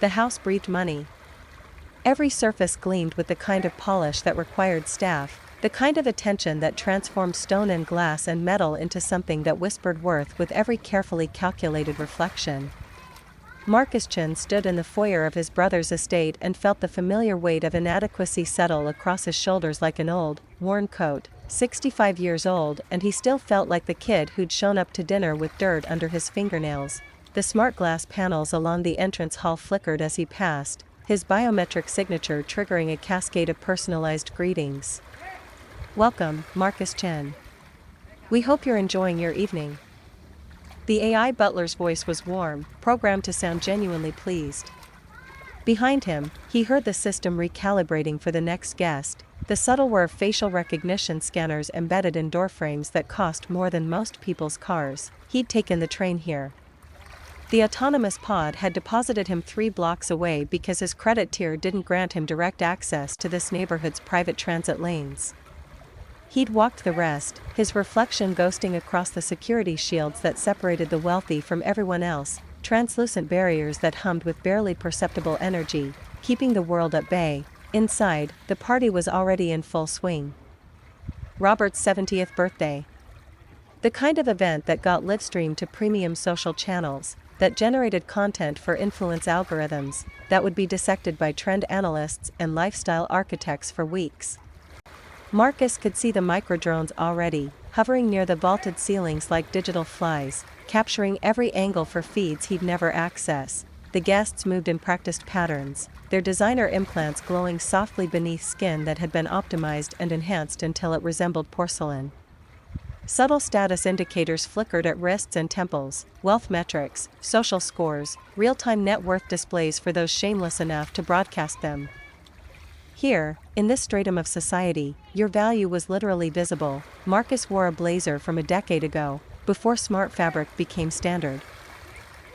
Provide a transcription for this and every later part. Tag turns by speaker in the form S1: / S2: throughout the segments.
S1: The house breathed money. Every surface gleamed with the kind of polish that required staff, the kind of attention that transformed stone and glass and metal into something that whispered worth with every carefully calculated reflection. Marcus Chen stood in the foyer of his brother's estate and felt the familiar weight of inadequacy settle across his shoulders like an old, worn coat. 65 years old, and he still felt like the kid who'd shown up to dinner with dirt under his fingernails. The smart glass panels along the entrance hall flickered as he passed, his biometric signature triggering a cascade of personalized greetings. "Welcome, Marcus Chen. We hope you're enjoying your evening." The AI butler's voice was warm, programmed to sound genuinely pleased. Behind him, he heard the system recalibrating for the next guest, the subtle whir of facial recognition scanners embedded in doorframes that cost more than most people's cars. He'd taken the train here. The autonomous pod had deposited him 3 blocks away because his credit tier didn't grant him direct access to this neighborhood's private transit lanes. He'd walked the rest, his reflection ghosting across the security shields that separated the wealthy from everyone else, translucent barriers that hummed with barely perceptible energy, keeping the world at bay. Inside, the party was already in full swing. Robert's 70th birthday. The kind of event that got livestreamed to premium social channels, that generated content for influence algorithms, that would be dissected by trend analysts and lifestyle architects for weeks. Marcus could see the microdrones already, hovering near the vaulted ceilings like digital flies, capturing every angle for feeds he'd never access. The guests moved in practiced patterns, their designer implants glowing softly beneath skin that had been optimized and enhanced until it resembled porcelain. Subtle status indicators flickered at wrists and temples, wealth metrics, social scores, real-time net worth displays for those shameless enough to broadcast them. Here, in this stratum of society, your value was literally visible. Marcus wore a blazer from a decade ago, before smart fabric became standard.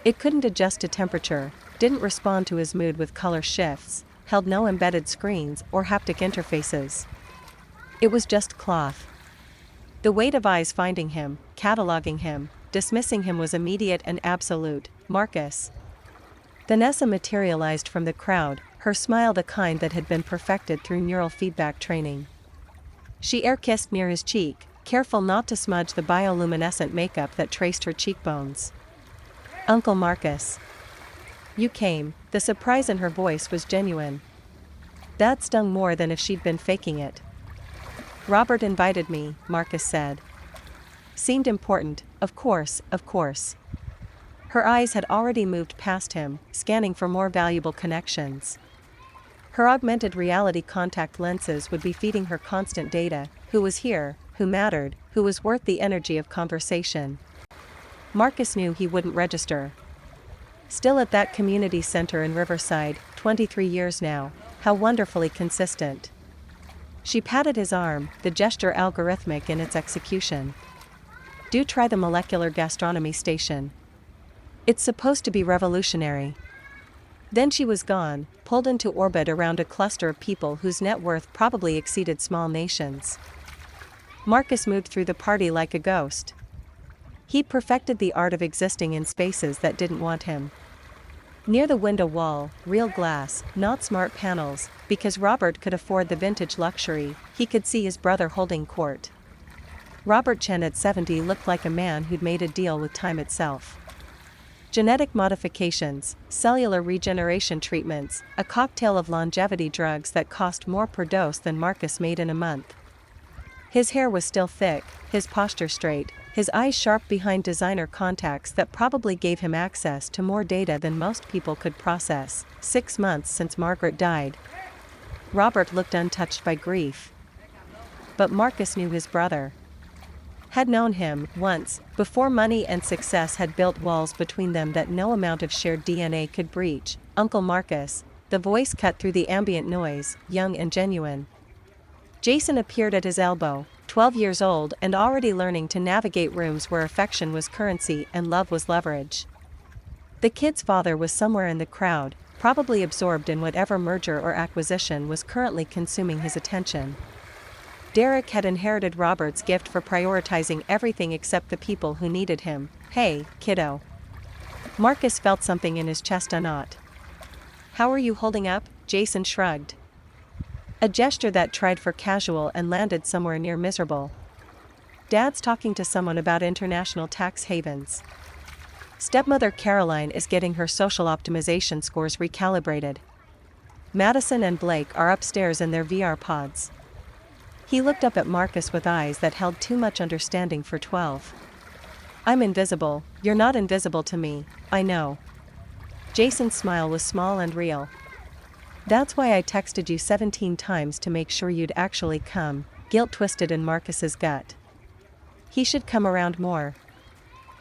S1: It couldn't adjust to temperature, didn't respond to his mood with color shifts, held no embedded screens or haptic interfaces. It was just cloth. The weight of eyes finding him, cataloging him, dismissing him was immediate and absolute. "Marcus." Vanessa materialized from the crowd, her smile the kind that had been perfected through neural feedback training. She air-kissed near his cheek, careful not to smudge the bioluminescent makeup that traced her cheekbones. "Uncle Marcus. You came." The surprise in her voice was genuine. That stung more than if she'd been faking it. "Robert invited me," Marcus said. Seemed important. Of course, of course." Her eyes had already moved past him, scanning for more valuable connections. Her augmented reality contact lenses would be feeding her constant data: who was here, who mattered, who was worth the energy of conversation. Marcus knew he wouldn't register. Still at that community center in Riverside, 23 years now, how wonderfully consistent. She patted his arm, the gesture algorithmic in its execution. "Do try the molecular gastronomy station. It's supposed to be revolutionary." Then she was gone, pulled into orbit around a cluster of people whose net worth probably exceeded small nations. Marcus moved through the party like a ghost. He'd perfected the art of existing in spaces that didn't want him. Near the window wall, real glass, not smart panels, because Robert could afford the vintage luxury, he could see his brother holding court. Robert Chen at 70 looked like a man who'd made a deal with time itself. Genetic modifications, cellular regeneration treatments, a cocktail of longevity drugs that cost more per dose than Marcus made in a month. His hair was still thick, his posture straight, his eyes sharp behind designer contacts that probably gave him access to more data than most people could process. 6 months since Margaret died. Robert looked untouched by grief. But Marcus knew his brother. Had known him, once, before money and success had built walls between them that no amount of shared DNA could breach. "Uncle Marcus." The voice cut through the ambient noise, young and genuine. Jason appeared at his elbow, 12 years old and already learning to navigate rooms where affection was currency and love was leverage. The kid's father was somewhere in the crowd, probably absorbed in whatever merger or acquisition was currently consuming his attention. Derek had inherited Robert's gift for prioritizing everything except the people who needed him. "Hey, kiddo." Marcus felt something in his chest unknot. How are you holding up? Jason shrugged. A gesture that tried for casual and landed somewhere near miserable. Dad's talking to someone about international tax havens. Stepmother Caroline is getting her social optimization scores recalibrated. Madison and Blake are upstairs in their VR pods. He looked up at Marcus with eyes that held too much understanding for 12. I'm invisible, you're not invisible to me, I know. Jason's smile was small and real. That's why I texted you 17 times to make sure you'd actually come, guilt twisted in Marcus's gut. He should come around more.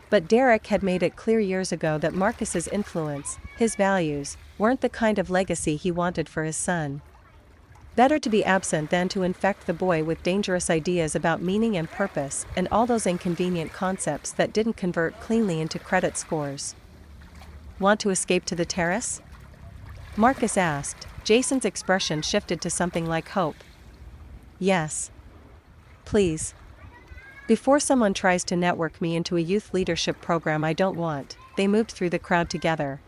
S1: But Derek had made it clear years ago that Marcus's influence, his values, weren't the kind of legacy he wanted for his son. Better to be absent than to infect the boy with dangerous ideas about meaning and purpose and all those inconvenient concepts that didn't convert cleanly into credit scores. Want to escape to the terrace? Marcus asked. Jason's expression shifted to something like hope. Yes. Please. Before someone tries to network me into a youth leadership program I don't want. They moved through the crowd together.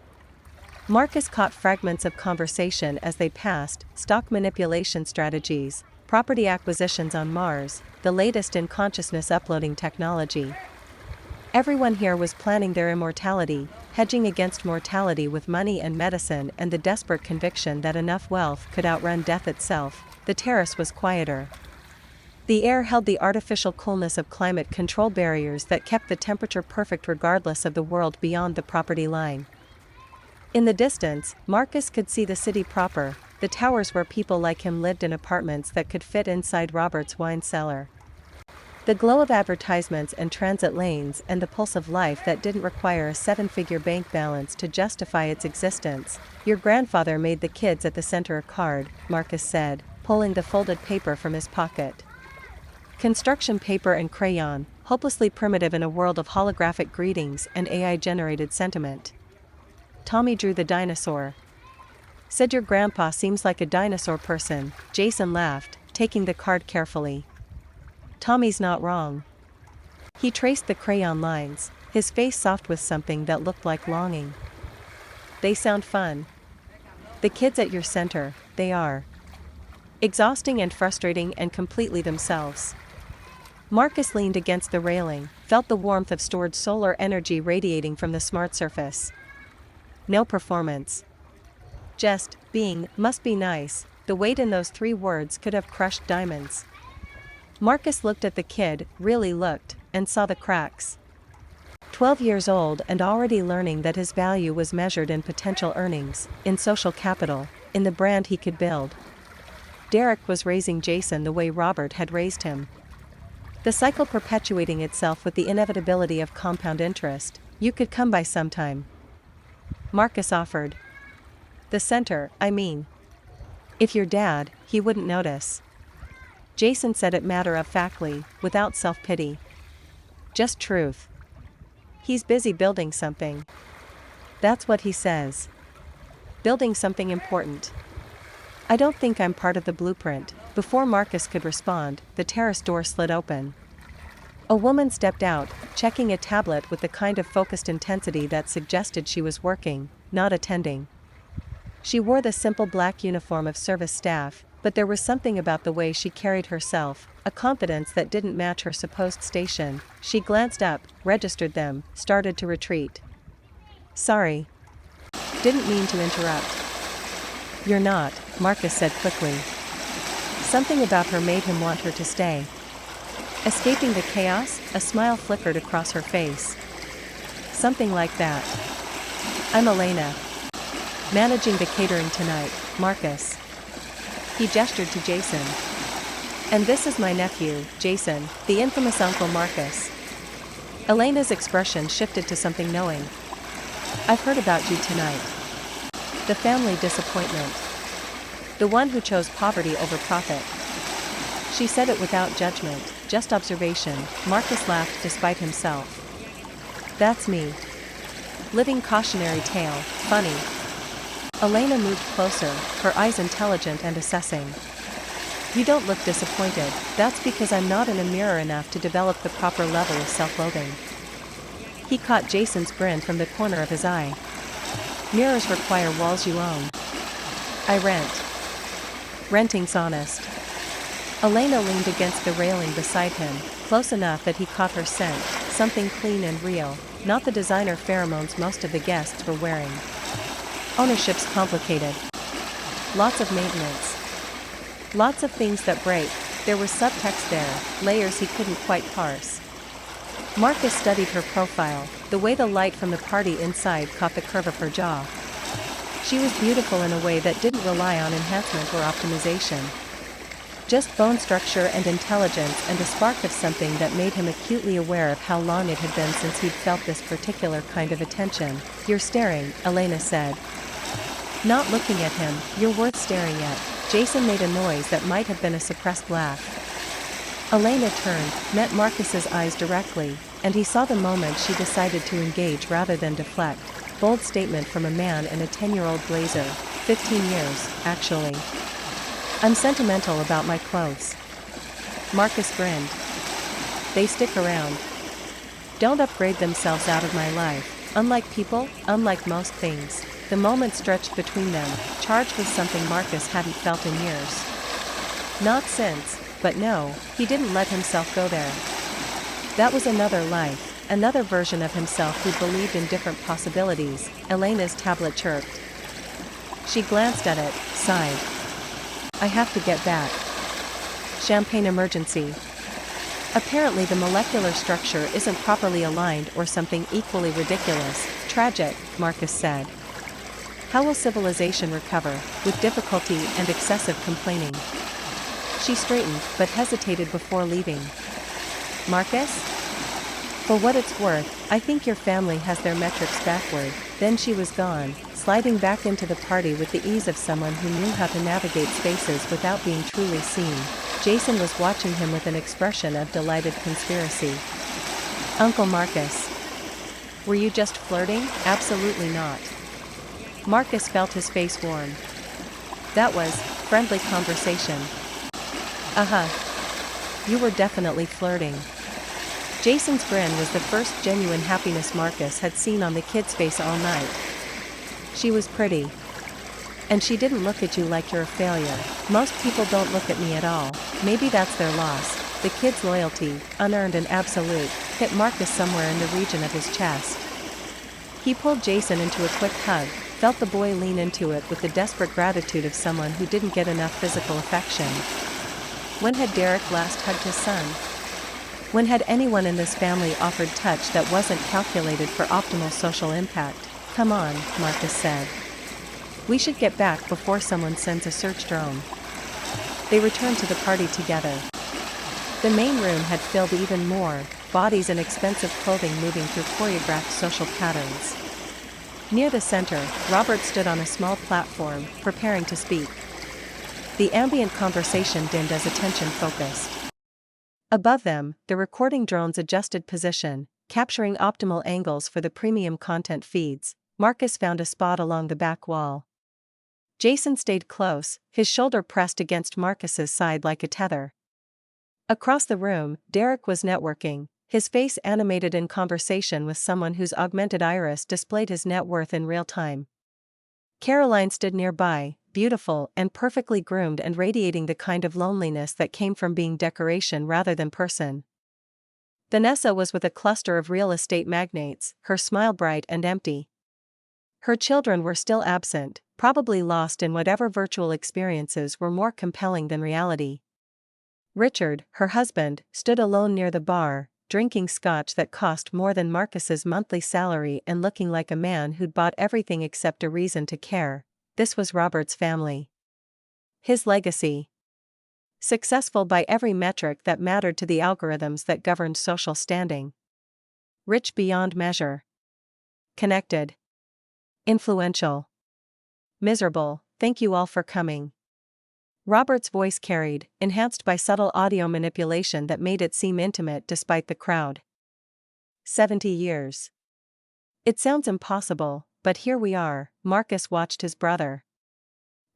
S1: Marcus caught fragments of conversation as they passed: stock manipulation strategies, property acquisitions on Mars, the latest in consciousness uploading technology. Everyone here was planning their immortality, hedging against mortality with money and medicine and the desperate conviction that enough wealth could outrun death itself. The terrace was quieter. The air held the artificial coolness of climate control barriers that kept the temperature perfect regardless of the world beyond the property line. In the distance, Marcus could see the city proper, the towers where people like him lived in apartments that could fit inside Robert's wine cellar. The glow of advertisements and transit lanes and the pulse of life that didn't require a 7-figure bank balance to justify its existence. Your grandfather made the kids at the center a card, Marcus said, pulling the folded paper from his pocket. Construction paper and crayon, hopelessly primitive in a world of holographic greetings and AI-generated sentiment. Tommy drew the dinosaur. Said your grandpa seems like a dinosaur person, Jason laughed, taking the card carefully. Tommy's not wrong. He traced the crayon lines, his face soft with something that looked like longing. They sound fun. The kids at your center, they are. Exhausting and frustrating and completely themselves. Marcus leaned against the railing, felt the warmth of stored solar energy radiating from the smart surface. No performance. Just being must be nice. The weight in those 3 words could have crushed diamonds. Marcus looked at the kid, really looked, and saw the cracks. 12 years old and already learning that his value was measured in potential earnings, in social capital, in the brand he could build. Derek was raising Jason the way Robert had raised him. The cycle perpetuating itself with the inevitability of compound interest. You could come by sometime. Marcus offered. The center, I mean. If your dad, he wouldn't notice. Jason said it matter-of-factly, without self-pity. Just truth. He's busy building something. That's what he says. Building something important. I don't think I'm part of the blueprint. Before Marcus could respond, the terrace door slid open. A woman stepped out, checking a tablet with the kind of focused intensity that suggested she was working, not attending. She wore the simple black uniform of service staff, but there was something about the way she carried herself, a confidence that didn't match her supposed station. She glanced up, registered them, started to retreat. Sorry. Didn't mean to interrupt. You're not, Marcus said quickly. Something about her made him want her to stay. Escaping the chaos, a smile flickered across her face. Something like that. I'm Elena. Managing the catering tonight, Marcus. He gestured to Jason. And this is my nephew, Jason, the infamous Uncle Marcus. Elena's expression shifted to something knowing. I've heard about you tonight. The family disappointment. The one who chose poverty over profit. She said it without judgment, just observation. Marcus laughed despite himself. That's me. Living cautionary tale, funny. Elena moved closer, her eyes intelligent and assessing. You don't look disappointed. That's because I'm not in a mirror enough to develop the proper level of self-loathing. He caught Jason's grin from the corner of his eye. Mirrors require walls you own. I rent. Renting's honest. Elena leaned against the railing beside him, close enough that he caught her scent, something clean and real, not the designer pheromones most of the guests were wearing. Ownership's complicated. Lots of maintenance. Lots of things that break. There was subtext there, layers he couldn't quite parse. Marcus studied her profile, the way the light from the party inside caught the curve of her jaw. She was beautiful in a way that didn't rely on enhancement or optimization. Just bone structure and intelligence, and a spark of something that made him acutely aware of how long it had been since he'd felt this particular kind of attention. You're staring, Elena said. Not looking at him, you're worth staring at. Jason made a noise that might have been a suppressed laugh. Elena turned, met Marcus's eyes directly, and he saw the moment she decided to engage rather than deflect. Bold statement from a man in a 10-year-old blazer. 15 years, actually. I'm sentimental about my clothes. Marcus grinned. They stick around. Don't upgrade themselves out of my life. Unlike people, unlike most things. The moment stretched between them, charged with something Marcus hadn't felt in years. Not since, but no, he didn't let himself go there. That was another life, another version of himself who believed in different possibilities, Elena's tablet chirped. She glanced at it, sighed. I have to get back. Champagne emergency. Apparently the molecular structure isn't properly aligned or something equally ridiculous. Tragic, Marcus said. How will civilization recover, with difficulty and excessive complaining? She straightened, but hesitated before leaving. Marcus? For what it's worth, I think your family has their metrics backward. Then she was gone, sliding back into the party with the ease of someone who knew how to navigate spaces without being truly seen. Jason was watching him with an expression of delighted conspiracy. Uncle Marcus. Were you just flirting? Absolutely not. Marcus felt his face warm. That was friendly conversation. You were definitely flirting. Jason's grin was the first genuine happiness Marcus had seen on the kid's face all night. She was pretty. And she didn't look at you like you're a failure. Most people don't look at me at all. Maybe that's their loss. The kid's loyalty, unearned and absolute, hit Marcus somewhere in the region of his chest. He pulled Jason into a quick hug, felt the boy lean into it with the desperate gratitude of someone who didn't get enough physical affection. When had Derek last hugged his son? When had anyone in this family offered touch that wasn't calculated for optimal social impact? Come on, Marcus said. We should get back before someone sends a search drone. They returned to the party together. The main room had filled even more, bodies and expensive clothing moving through choreographed social patterns. Near the center, Robert stood on a small platform, preparing to speak. The ambient conversation dimmed as attention focused. Above them, the recording drones adjusted position, capturing optimal angles for the premium content feeds. Marcus found a spot along the back wall. Jason stayed close, his shoulder pressed against Marcus's side like a tether. Across the room, Derek was networking, his face animated in conversation with someone whose augmented iris displayed his net worth in real time. Caroline stood nearby, beautiful and perfectly groomed and radiating the kind of loneliness that came from being decoration rather than person. Vanessa was with a cluster of real estate magnates, her smile bright and empty. Her children were still absent, probably lost in whatever virtual experiences were more compelling than reality. Richard, her husband, stood alone near the bar, drinking scotch that cost more than Marcus's monthly salary and looking like a man who'd bought everything except a reason to care. This was Robert's family. His legacy. Successful by every metric that mattered to the algorithms that governed social standing. Rich beyond measure. Connected. Influential. Miserable. Thank you all for coming. Robert's voice carried, enhanced by subtle audio manipulation that made it seem intimate despite the crowd. 70 years. It sounds impossible, but here we are. Marcus watched his brother.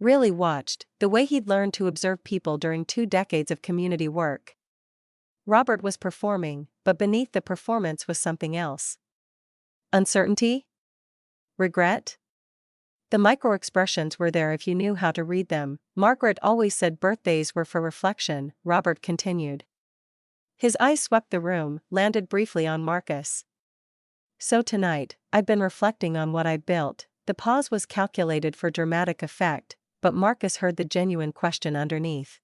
S1: Really watched, the way he'd learned to observe people during 2 decades of community work. Robert was performing, but beneath the performance was something else. Uncertainty? Regret? The micro-expressions were there if you knew how to read them. Margaret always said birthdays were for reflection, Robert continued. His eyes swept the room, landed briefly on Marcus. So tonight, I've been reflecting on what I've built. The pause was calculated for dramatic effect, but Marcus heard the genuine question underneath.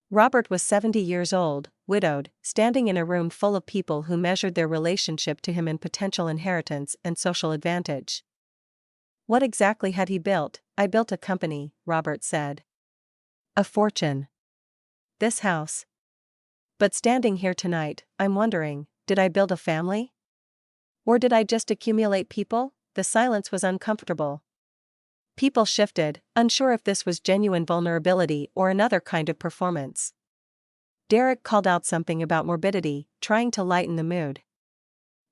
S1: Robert was 70 years old, widowed, standing in a room full of people who measured their relationship to him in potential inheritance and social advantage. What exactly had he built? I built a company, Robert said. A fortune. This house. But standing here tonight, I'm wondering, did I build a family? Or did I just accumulate people? The silence was uncomfortable. People shifted, unsure if this was genuine vulnerability or another kind of performance. Derek called out something about morbidity, trying to lighten the mood.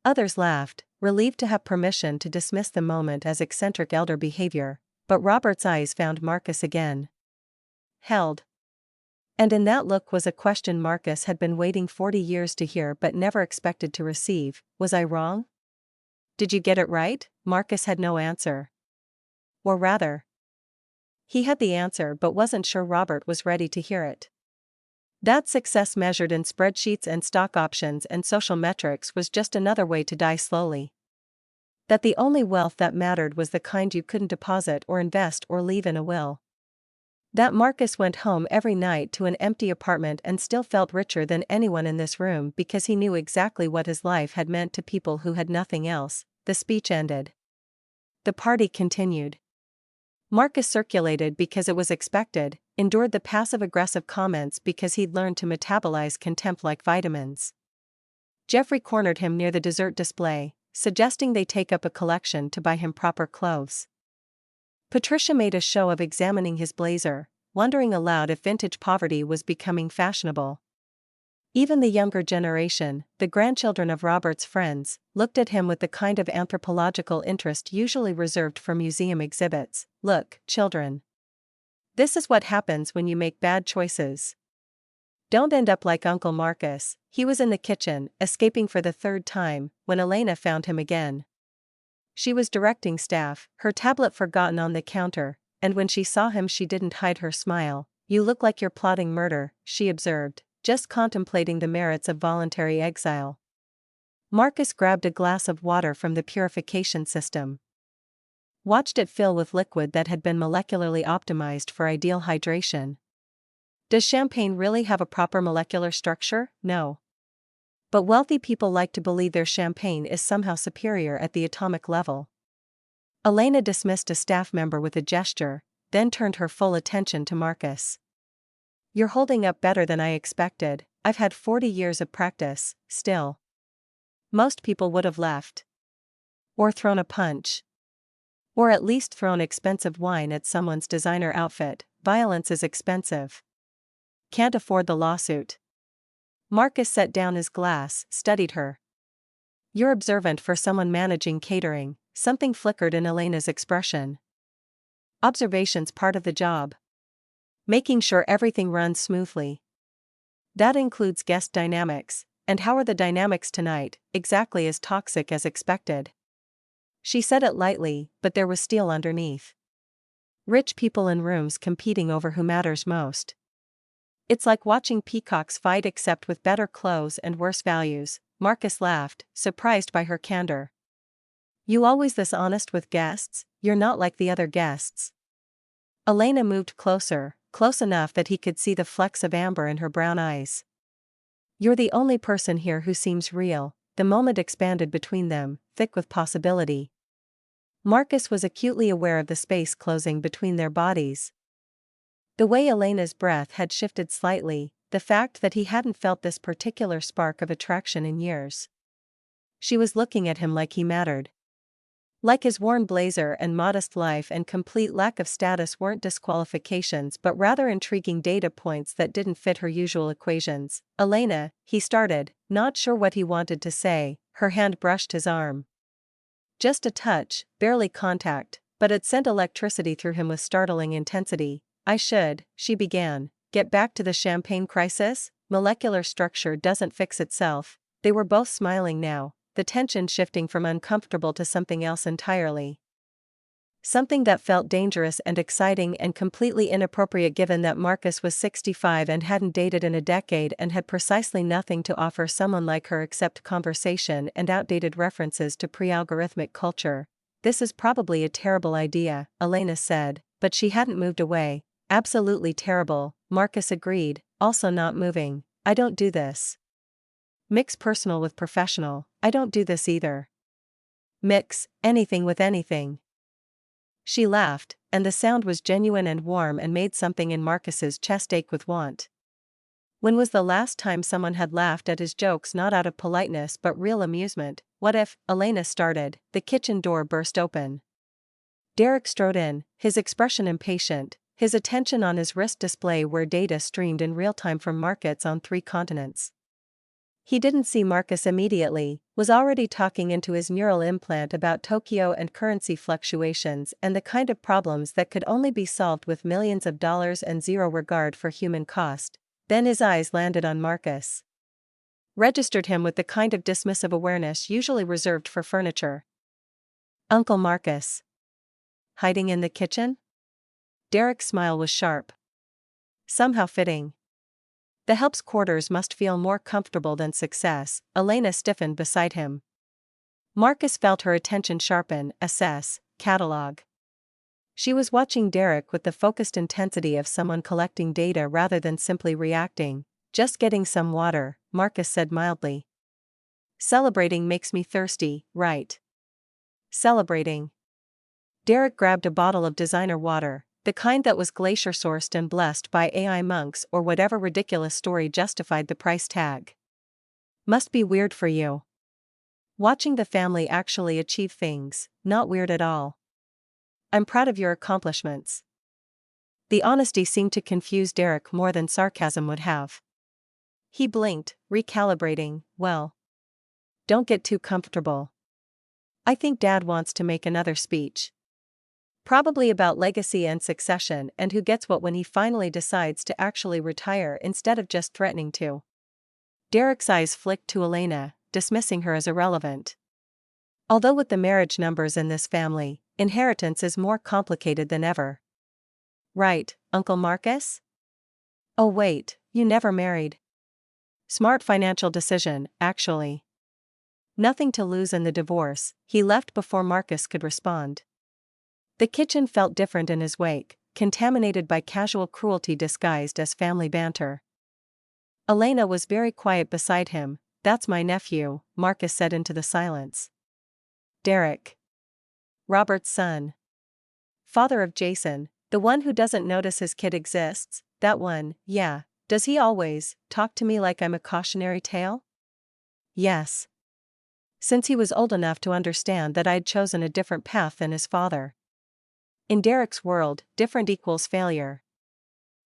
S1: Others laughed, relieved to have permission to dismiss the moment as eccentric elder behavior, but Robert's eyes found Marcus again. Held. And in that look was a question Marcus had been waiting 40 years to hear but never expected to receive. Was I wrong? Did you get it right? Marcus had no answer. Or rather, he had the answer but wasn't sure Robert was ready to hear it. That success measured in spreadsheets and stock options and social metrics was just another way to die slowly. That the only wealth that mattered was the kind you couldn't deposit or invest or leave in a will. That Marcus went home every night to an empty apartment and still felt richer than anyone in this room because he knew exactly what his life had meant to people who had nothing else. The speech ended. The party continued. Marcus circulated because it was expected, endured the passive-aggressive comments because he'd learned to metabolize contempt like vitamins. Jeffrey cornered him near the dessert display, suggesting they take up a collection to buy him proper clothes. Patricia made a show of examining his blazer, wondering aloud if vintage poverty was becoming fashionable. Even the younger generation, the grandchildren of Robert's friends, looked at him with the kind of anthropological interest usually reserved for museum exhibits. Look, children. This is what happens when you make bad choices. Don't end up like Uncle Marcus. He was in the kitchen, escaping for the third time, when Elena found him again. She was directing staff, her tablet forgotten on the counter, and when she saw him she didn't hide her smile. You look like you're plotting murder, she observed, just contemplating the merits of voluntary exile. Marcus grabbed a glass of water from the purification system. Watched it fill with liquid that had been molecularly optimized for ideal hydration. Does champagne really have a proper molecular structure? No. But wealthy people like to believe their champagne is somehow superior at the atomic level. Elena dismissed a staff member with a gesture, then turned her full attention to Marcus. You're holding up better than I expected. I've had 40 years of practice, still. Most people would have left. Or thrown a punch. Or at least thrown expensive wine at someone's designer outfit. Violence is expensive. Can't afford the lawsuit. Marcus set down his glass, studied her. You're observant for someone managing catering. Something flickered in Elena's expression. Observation's part of the job. Making sure everything runs smoothly. That includes guest dynamics, and how are the dynamics tonight? Exactly as toxic as expected. She said it lightly, but there was steel underneath. Rich people in rooms competing over who matters most. It's like watching peacocks fight except with better clothes and worse values. Marcus laughed, surprised by her candor. You always this honest with guests? You're not like the other guests. Elena moved closer, close enough that he could see the flecks of amber in her brown eyes. You're the only person here who seems real. The moment expanded between them, thick with possibility. Marcus was acutely aware of the space closing between their bodies. The way Elena's breath had shifted slightly, the fact that he hadn't felt this particular spark of attraction in years. She was looking at him like he mattered. Like his worn blazer and modest life and complete lack of status weren't disqualifications but rather intriguing data points that didn't fit her usual equations. Elena, he started, not sure what he wanted to say. Her hand brushed his arm. Just a touch, barely contact, but it sent electricity through him with startling intensity. She began, get back to the champagne crisis? Molecular structure doesn't fix itself. They were both smiling now, the tension shifting from uncomfortable to something else entirely. Something that felt dangerous and exciting and completely inappropriate given that Marcus was 65 and hadn't dated in a decade and had precisely nothing to offer someone like her except conversation and outdated references to pre-algorithmic culture. "This is probably a terrible idea," Elena said, but she hadn't moved away. "Absolutely terrible," Marcus agreed, also not moving. "I don't do this." Mix personal with professional. "I don't do this either." Mix anything with anything. She laughed, and the sound was genuine and warm and made something in Marcus's chest ache with want. When was the last time someone had laughed at his jokes not out of politeness but real amusement? "What if," Elena started, the kitchen door burst open. Derek strode in, his expression impatient, his attention on his wrist display where data streamed in real time from markets on 3 continents. He didn't see Marcus immediately, was already talking into his neural implant about Tokyo and currency fluctuations and the kind of problems that could only be solved with millions of dollars and zero regard for human cost. Then his eyes landed on Marcus. Registered him with the kind of dismissive awareness usually reserved for furniture. "Uncle Marcus. Hiding in the kitchen?" Derek's smile was sharp. Somehow fitting. The help's quarters must feel more comfortable than success. Elena stiffened beside him. Marcus felt her attention sharpen, assess, catalog. She was watching Derek with the focused intensity of someone collecting data rather than simply reacting. "Just getting some water," Marcus said mildly. "Celebrating makes me thirsty, right?" "Celebrating." Derek grabbed a bottle of designer water, the kind that was glacier-sourced and blessed by AI monks or whatever ridiculous story justified the price tag. "Must be weird for you. Watching the family actually achieve things, not weird at all. I'm proud of your accomplishments." The honesty seemed to confuse Derek more than sarcasm would have. He blinked, recalibrating. "Well, don't get too comfortable. I think Dad wants to make another speech. Probably about legacy and succession and who gets what when he finally decides to actually retire instead of just threatening to." Derek's eyes flicked to Elena, dismissing her as irrelevant. Although with the marriage numbers in this family, inheritance is more complicated than ever. "Right, Uncle Marcus? Oh wait, you never married." "Smart financial decision, actually. Nothing to lose in the divorce," he left before Marcus could respond. The kitchen felt different in his wake, contaminated by casual cruelty disguised as family banter. Elena was very quiet beside him. "That's my nephew," Marcus said into the silence. "Derek. Robert's son. Father of Jason, the one who doesn't notice his kid exists, that one, yeah. Does he always talk to me like I'm a cautionary tale?" "Yes. Since he was old enough to understand that I'd chosen a different path than his father. In Derek's world, different equals failure.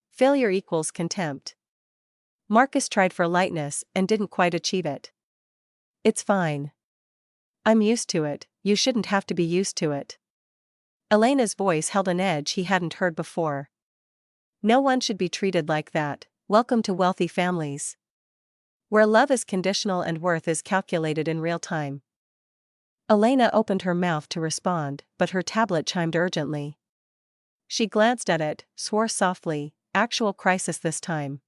S1: Failure equals contempt." Marcus tried for lightness and didn't quite achieve it. "It's fine. I'm used to it, you shouldn't have to be used to it." Elena's voice held an edge he hadn't heard before. "No one should be treated like that. Welcome to wealthy families, where love is conditional and worth is calculated in real time." Elena opened her mouth to respond, but her tablet chimed urgently. She glanced at it, swore softly, "Actual crisis this time."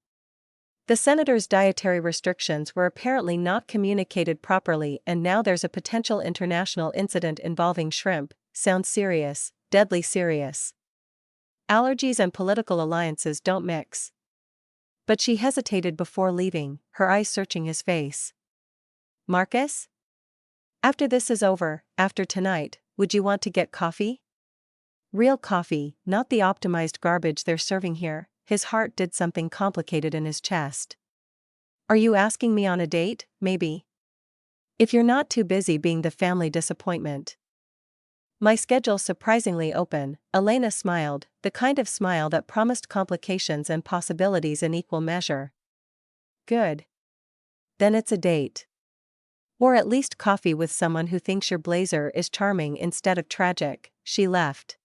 S1: The senator's dietary restrictions were apparently not communicated properly and now there's a potential international incident involving shrimp. Sounds serious, deadly serious. Allergies and political alliances don't mix. But she hesitated before leaving, her eyes searching his face. "Marcus? After this is over, after tonight, would you want to get coffee? Real coffee, not the optimized garbage they're serving here." His heart did something complicated in his chest. "Are you asking me on a date, maybe? If you're not too busy being the family disappointment." "My schedule's surprisingly open," Elena smiled, the kind of smile that promised complications and possibilities in equal measure. "Good. Then it's a date. Or at least coffee with someone who thinks your blazer is charming instead of tragic." She left.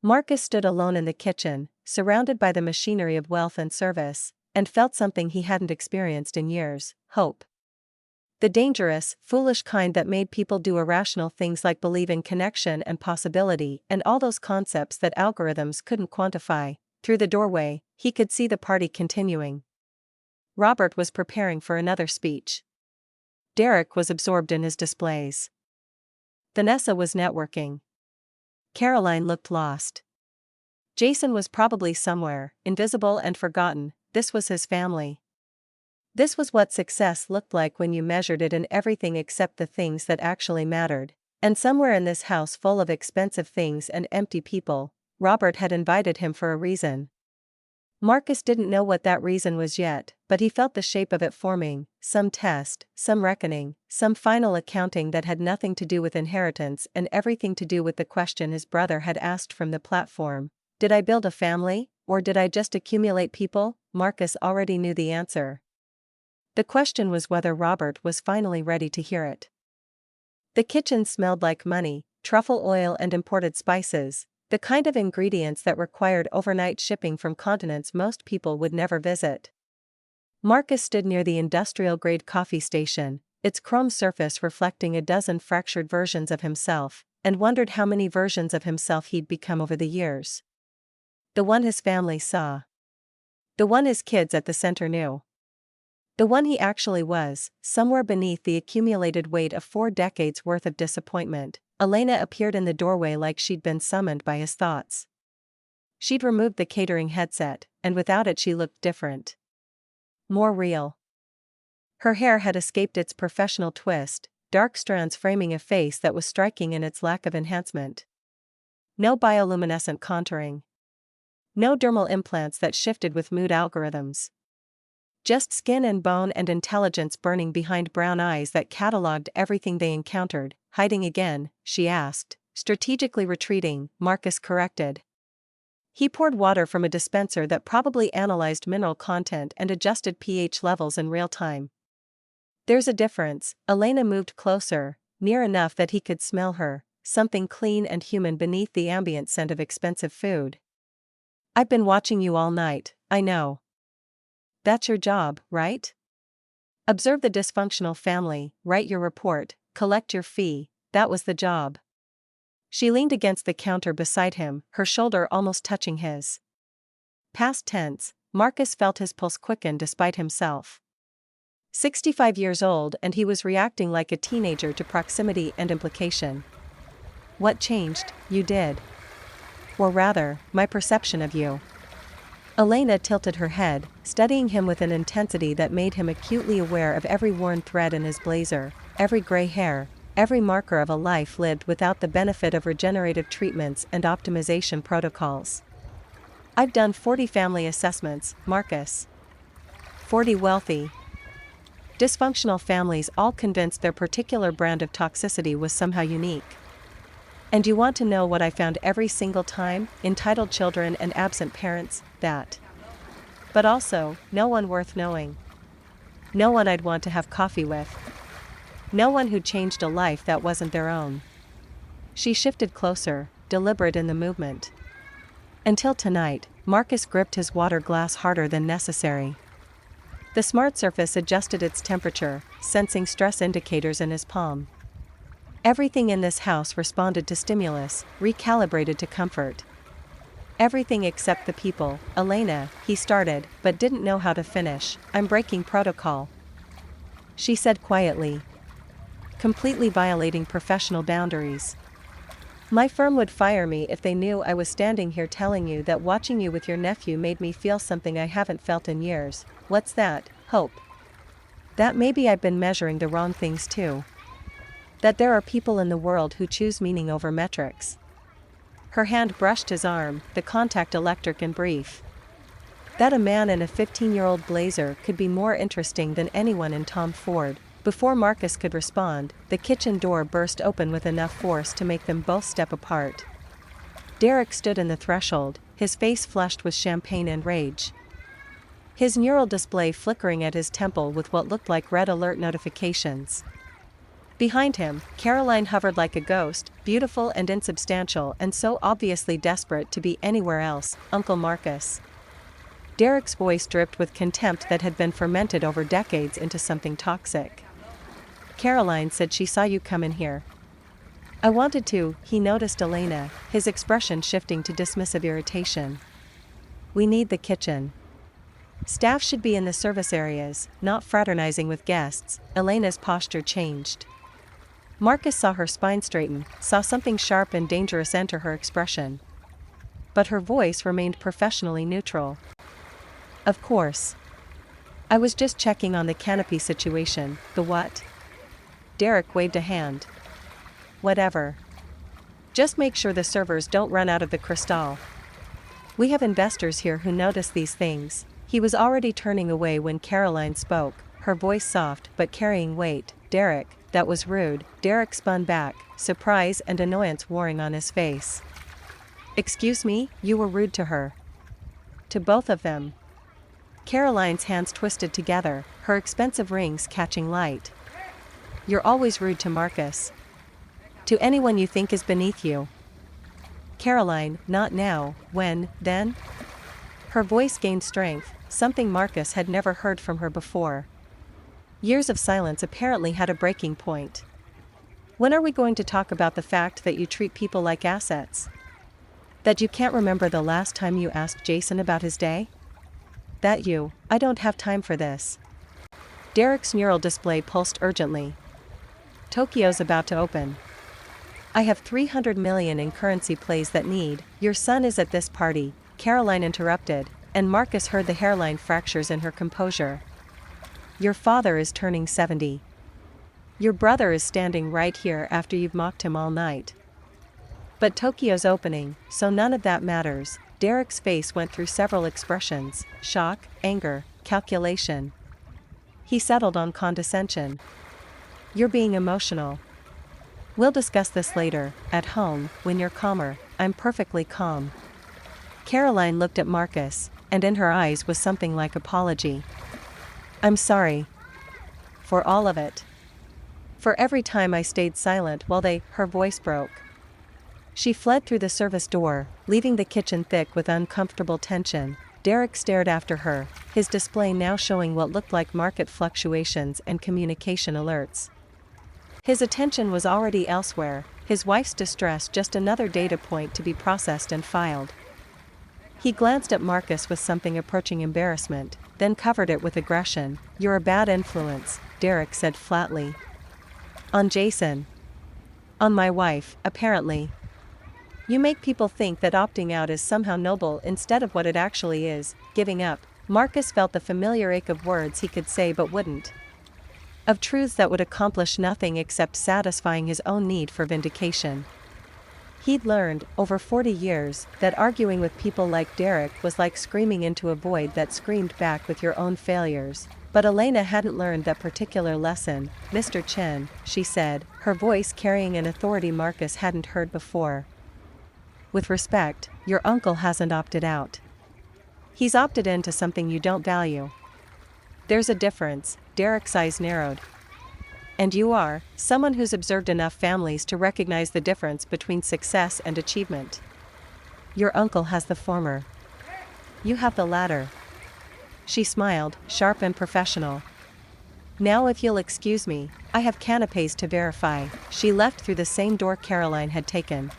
S1: Marcus stood alone in the kitchen, surrounded by the machinery of wealth and service, and felt something he hadn't experienced in years: hope. The dangerous, foolish kind that made people do irrational things like believe in connection and possibility and all those concepts that algorithms couldn't quantify. Through the doorway, he could see the party continuing. Robert was preparing for another speech. Derek was absorbed in his displays. Vanessa was networking. Caroline looked lost. Jason was probably somewhere, invisible and forgotten. This was his family. This was what success looked like when you measured it in everything except the things that actually mattered. And somewhere in this house full of expensive things and empty people, Robert had invited him for a reason. Marcus didn't know what that reason was yet, but he felt the shape of it forming, some test, some reckoning, some final accounting that had nothing to do with inheritance and everything to do with the question his brother had asked from the platform. Did I build a family, or did I just accumulate people? Marcus already knew the answer. The question was whether Robert was finally ready to hear it. The kitchen smelled like money, truffle oil and imported spices, the kind of ingredients that required overnight shipping from continents most people would never visit. Marcus stood near the industrial-grade coffee station, its chrome surface reflecting a dozen fractured versions of himself, and wondered how many versions of himself he'd become over the years. The one his family saw. The one his kids at the center knew. The one he actually was, somewhere beneath the accumulated weight of 4 decades worth of disappointment. Elena appeared in the doorway like she'd been summoned by his thoughts. She'd removed the catering headset, and without it she looked different. More real. Her hair had escaped its professional twist, dark strands framing a face that was striking in its lack of enhancement. No bioluminescent contouring. No dermal implants that shifted with mood algorithms. Just skin and bone and intelligence burning behind brown eyes that cataloged everything they encountered. Hiding again, she asked. Strategically retreating, Marcus corrected. He poured water from a dispenser that probably analyzed mineral content and adjusted pH levels in real time. There's a difference. Elena moved closer, near enough that he could smell her, something clean and human beneath the ambient scent of expensive food. I've been watching you all night, I know. That's your job, right? Observe the dysfunctional family, write your report, collect your fee, that was the job. She leaned against the counter beside him, her shoulder almost touching his. Past tense, Marcus felt his pulse quicken despite himself. 65 years old and he was reacting like a teenager to proximity and implication. What changed? You did. Or rather, my perception of you. Elena tilted her head, studying him with an intensity that made him acutely aware of every worn thread in his blazer, every gray hair, every marker of a life lived without the benefit of regenerative treatments and optimization protocols. I've done 40 family assessments, Marcus. 40 wealthy, dysfunctional families all convinced their particular brand of toxicity was somehow unique. And you want to know what I found every single time? Entitled children and absent parents, that. But also, no one worth knowing. No one I'd want to have coffee with. No one who'd changed a life that wasn't their own. She shifted closer, deliberate in the movement. Until tonight, Marcus gripped his water glass harder than necessary. The smart surface adjusted its temperature, sensing stress indicators in his palm. Everything in this house responded to stimulus, recalibrated to comfort. Everything except the people. Elena, he started, but didn't know how to finish. I'm breaking protocol, she said quietly. Completely violating professional boundaries. My firm would fire me if they knew I was standing here telling you that watching you with your nephew made me feel something I haven't felt in years. What's that? Hope. That maybe I've been measuring the wrong things too. That there are people in the world who choose meaning over metrics. Her hand brushed his arm, the contact electric and brief. That a man in a 15-year-old blazer could be more interesting than anyone in Tom Ford. Before Marcus could respond, the kitchen door burst open with enough force to make them both step apart. Derek stood in the threshold, his face flushed with champagne and rage. His neural display flickering at his temple with what looked like red alert notifications. Behind him, Caroline hovered like a ghost, beautiful and insubstantial and so obviously desperate to be anywhere else. Uncle Marcus. Derek's voice dripped with contempt that had been fermented over decades into something toxic. Caroline said she saw you come in here. I wanted to, he noticed Elena, his expression shifting to dismissive irritation. We need the kitchen. Staff should be in the service areas, not fraternizing with guests. Elena's posture changed. Marcus saw her spine straighten, saw something sharp and dangerous enter her expression. But her voice remained professionally neutral. Of course. I was just checking on the canopy situation. The what? Derek waved a hand. Whatever. Just make sure the servers don't run out of the crystal. We have investors here who notice these things. He was already turning away when Caroline spoke, her voice soft but carrying weight. Derek, that was rude. Derek spun back, surprise and annoyance warring on his face. Excuse me, you were rude to her. To both of them. Caroline's hands twisted together, her expensive rings catching light. You're always rude to Marcus. To anyone you think is beneath you. Caroline, not now. When, then? Her voice gained strength, something Marcus had never heard from her before. Years of silence apparently had a breaking point. When are we going to talk about the fact that you treat people like assets? That you can't remember the last time you asked Jason about his day? I don't have time for this. Derek's neural display pulsed urgently. Tokyo's about to open. I have 300 million in currency plays that need. Your son is at this party, Caroline interrupted, and Marcus heard the hairline fractures in her composure. Your father is turning 70. Your brother is standing right here after you've mocked him all night. But Tokyo's opening, so none of that matters. Derek's face went through several expressions: shock, anger, calculation. He settled on condescension. You're being emotional. We'll discuss this later, at home, when you're calmer. I'm perfectly calm. Caroline looked at Marcus, and in her eyes was something like apology. I'm sorry. For all of it. For every time I stayed silent while her voice broke. She fled through the service door, leaving the kitchen thick with uncomfortable tension. Derek stared after her, his display now showing what looked like market fluctuations and communication alerts. His attention was already elsewhere, his wife's distress just another data point to be processed and filed. He glanced at Marcus with something approaching embarrassment, then covered it with aggression. You're a bad influence, Derek said flatly. On Jason. On my wife, apparently. You make people think that opting out is somehow noble instead of what it actually is, giving up. Marcus felt the familiar ache of words he could say but wouldn't. Of truths that would accomplish nothing except satisfying his own need for vindication. He'd learned, over 40 years, that arguing with people like Derek was like screaming into a void that screamed back with your own failures. But Elena hadn't learned that particular lesson. Mr. Chen, she said, her voice carrying an authority Marcus hadn't heard before. With respect, your uncle hasn't opted out. He's opted into something you don't value. There's a difference. Derek's eyes narrowed. And you are someone who's observed enough families to recognize the difference between success and achievement. Your uncle has the former. You have the latter. She smiled, sharp and professional. Now if you'll excuse me, I have canapes to verify. She left through the same door Caroline had taken.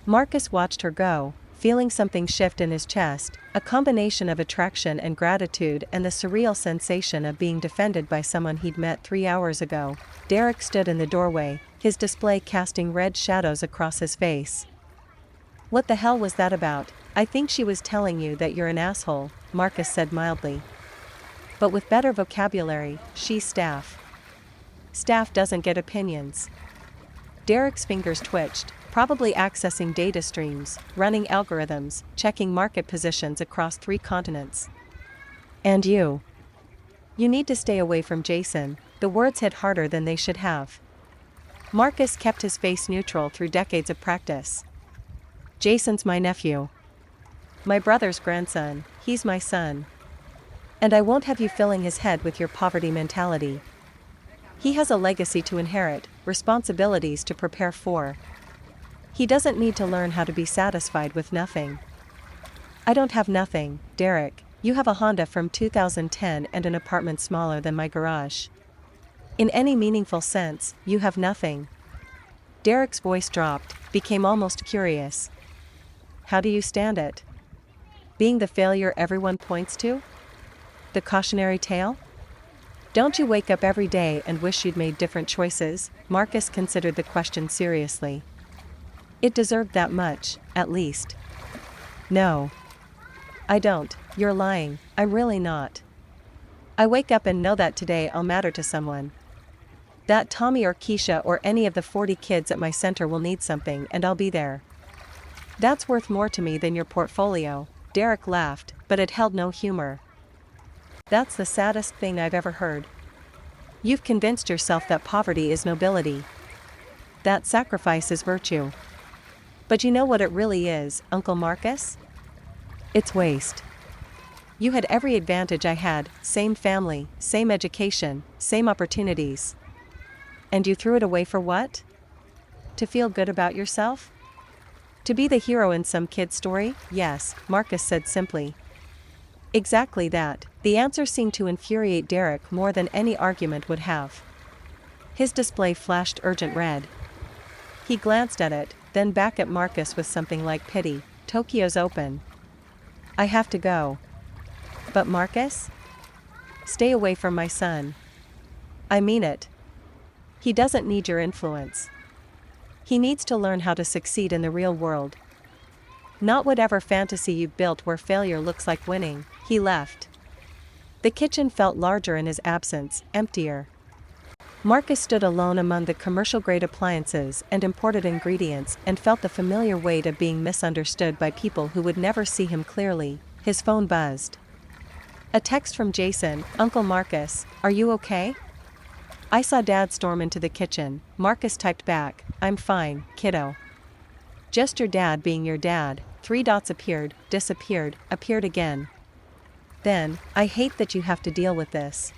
S1: Marcus watched her go, feeling something shift in his chest, a combination of attraction and gratitude and the surreal sensation of being defended by someone he'd met 3 hours ago. Derek stood in the doorway, his display casting red shadows across his face. What the hell was that about? I think she was telling you that you're an asshole, Marcus said mildly. But with better vocabulary, she's staff. Staff doesn't get opinions. Derek's fingers twitched, probably accessing data streams, running algorithms, checking market positions across 3 continents. And you? You need to stay away from Jason. The words hit harder than they should have. Marcus kept his face neutral through decades of practice. Jason's my nephew. My brother's grandson, he's my son. And I won't have you filling his head with your poverty mentality. He has a legacy to inherit, responsibilities to prepare for. He doesn't need to learn how to be satisfied with nothing. I don't have nothing, Derek. You have a Honda from 2010 and an apartment smaller than my garage. In any meaningful sense, you have nothing. Derek's voice dropped, became almost curious. How do you stand it? Being the failure everyone points to? The cautionary tale? Don't you wake up every day and wish you'd made different choices? Marcus considered the question seriously. It deserved that much, at least. No. I don't. You're lying. I'm really not. I wake up and know that today I'll matter to someone. That Tommy or Keisha or any of the 40 kids at my center will need something and I'll be there. That's worth more to me than your portfolio. Derek laughed, but it held no humor. That's the saddest thing I've ever heard. You've convinced yourself that poverty is nobility. That sacrifice is virtue. But you know what it really is, Uncle Marcus? It's waste. You had every advantage I had, same family, same education, same opportunities. And you threw it away for what? To feel good about yourself? To be the hero in some kid's story? Yes, Marcus said simply. Exactly that. The answer seemed to infuriate Derek more than any argument would have. His display flashed urgent red. He glanced at it, then back at Marcus with something like pity. Tokyo's open. I have to go. But Marcus? Stay away from my son. I mean it. He doesn't need your influence. He needs to learn how to succeed in the real world. Not whatever fantasy you've built where failure looks like winning. He left. The kitchen felt larger in his absence, emptier. Marcus stood alone among the commercial-grade appliances and imported ingredients and felt the familiar weight of being misunderstood by people who would never see him clearly. His phone buzzed. A text from Jason. Uncle Marcus, are you okay? I saw Dad storm into the kitchen. Marcus typed back, I'm fine, kiddo. Just your dad being your dad. 3 dots appeared, disappeared, appeared again. Then, I hate that you have to deal with this.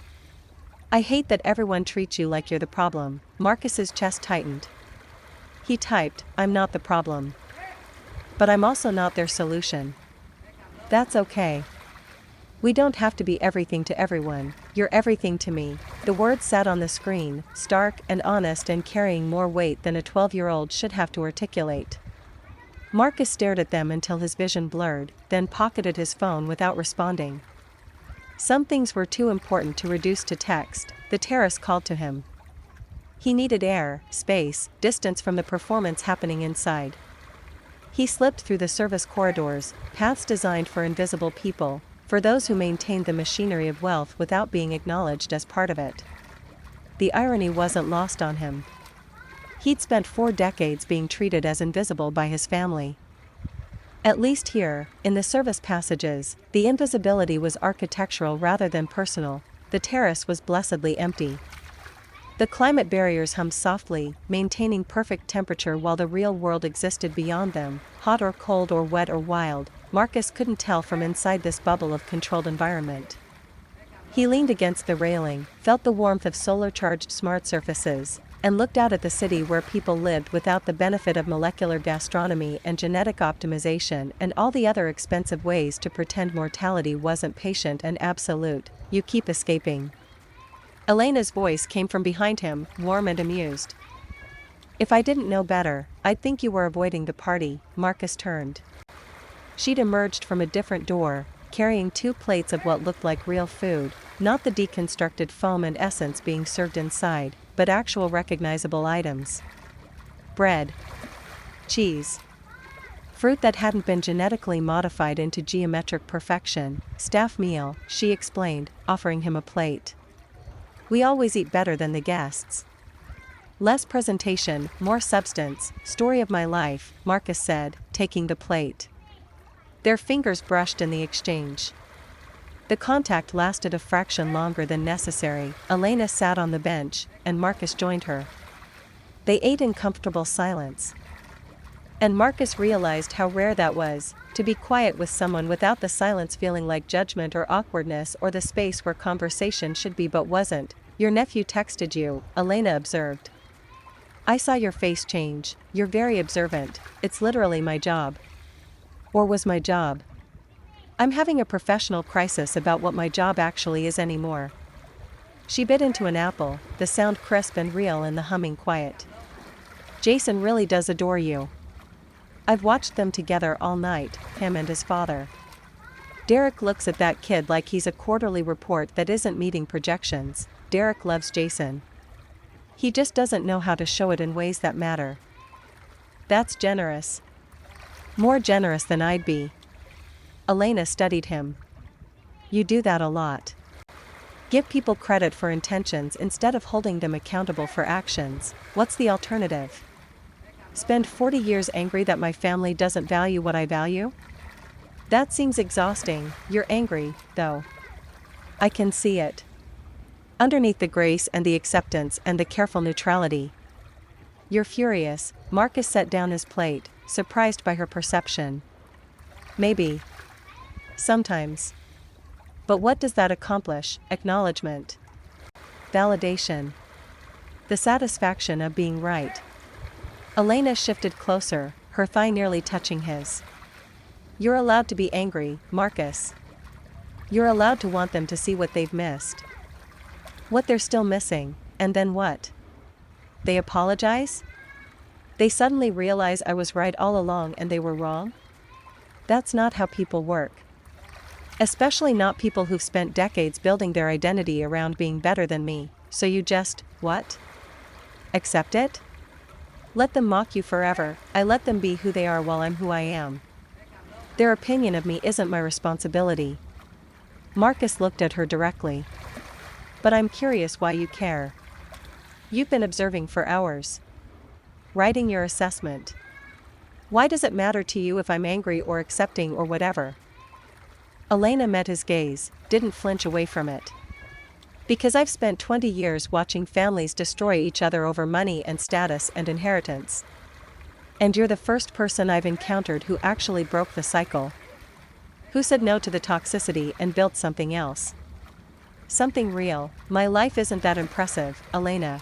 S1: I hate that everyone treats you like you're the problem. Marcus's chest tightened. He typed, I'm not the problem. But I'm also not their solution. That's okay. We don't have to be everything to everyone. You're everything to me. The words sat on the screen, stark and honest and carrying more weight than a 12-year-old should have to articulate. Marcus stared at them until his vision blurred, then pocketed his phone without responding. Some things were too important to reduce to text. The terrace called to him. He needed air, space, distance from the performance happening inside. He slipped through the service corridors, paths designed for invisible people, for those who maintained the machinery of wealth without being acknowledged as part of it. The irony wasn't lost on him. He'd spent 4 decades being treated as invisible by his family. At least here, in the service passages, the invisibility was architectural rather than personal. The terrace was blessedly empty. The climate barriers hummed softly, maintaining perfect temperature while the real world existed beyond them, hot or cold or wet or wild. Marcus couldn't tell from inside this bubble of controlled environment. He leaned against the railing, felt the warmth of solar-charged smart surfaces, and looked out at the city where people lived without the benefit of molecular gastronomy and genetic optimization and all the other expensive ways to pretend mortality wasn't patient and absolute. You keep escaping. Elena's voice came from behind him, warm and amused. If I didn't know better, I'd think you were avoiding the party. Marcus turned. She'd emerged from a different door, carrying 2 plates of what looked like real food, not the deconstructed foam and essence being served inside, but actual recognizable items. Bread. Cheese. Fruit that hadn't been genetically modified into geometric perfection. Staff meal, she explained, offering him a plate. We always eat better than the guests. Less presentation, more substance. Story of my life, Marcus said, taking the plate. Their fingers brushed in the exchange. The contact lasted a fraction longer than necessary. Elena sat on the bench, and Marcus joined her. They ate in comfortable silence. And Marcus realized how rare that was, to be quiet with someone without the silence feeling like judgment or awkwardness or the space where conversation should be but wasn't. Your nephew texted you, Elena observed. I saw your face change. You're very observant. It's literally my job. Or was my job? I'm having a professional crisis about what my job actually is anymore. She bit into an apple, the sound crisp and real and the humming quiet. Jason really does adore you. I've watched them together all night, him and his father. Derek looks at that kid like he's a quarterly report that isn't meeting projections. Derek loves Jason. He just doesn't know how to show it in ways that matter. That's generous. More generous than I'd be. Elena studied him. You do that a lot. Give people credit for intentions instead of holding them accountable for actions. What's the alternative? Spend 40 years angry that my family doesn't value what I value? That seems exhausting. You're angry, though. I can see it. Underneath the grace and the acceptance and the careful neutrality. You're furious. Marcus set down his plate, surprised by her perception. Maybe. Sometimes. But what does that accomplish? Acknowledgement. Validation. The satisfaction of being right. Elena shifted closer, her thigh nearly touching his. You're allowed to be angry, Marcus. You're allowed to want them to see what they've missed. What they're still missing, and then what? They apologize? They suddenly realize I was right all along and they were wrong? That's not how people work. Especially not people who've spent decades building their identity around being better than me. So you just, what? Accept it? Let them mock you forever. I let them be who they are while I'm who I am. Their opinion of me isn't my responsibility. Marcus looked at her directly. But I'm curious why you care. You've been observing for hours. Writing your assessment. Why does it matter to you if I'm angry or accepting or whatever? Elena met his gaze, didn't flinch away from it. Because I've spent 20 years watching families destroy each other over money and status and inheritance. And you're the first person I've encountered who actually broke the cycle. Who said no to the toxicity and built something else. Something real. My life isn't that impressive, Elena.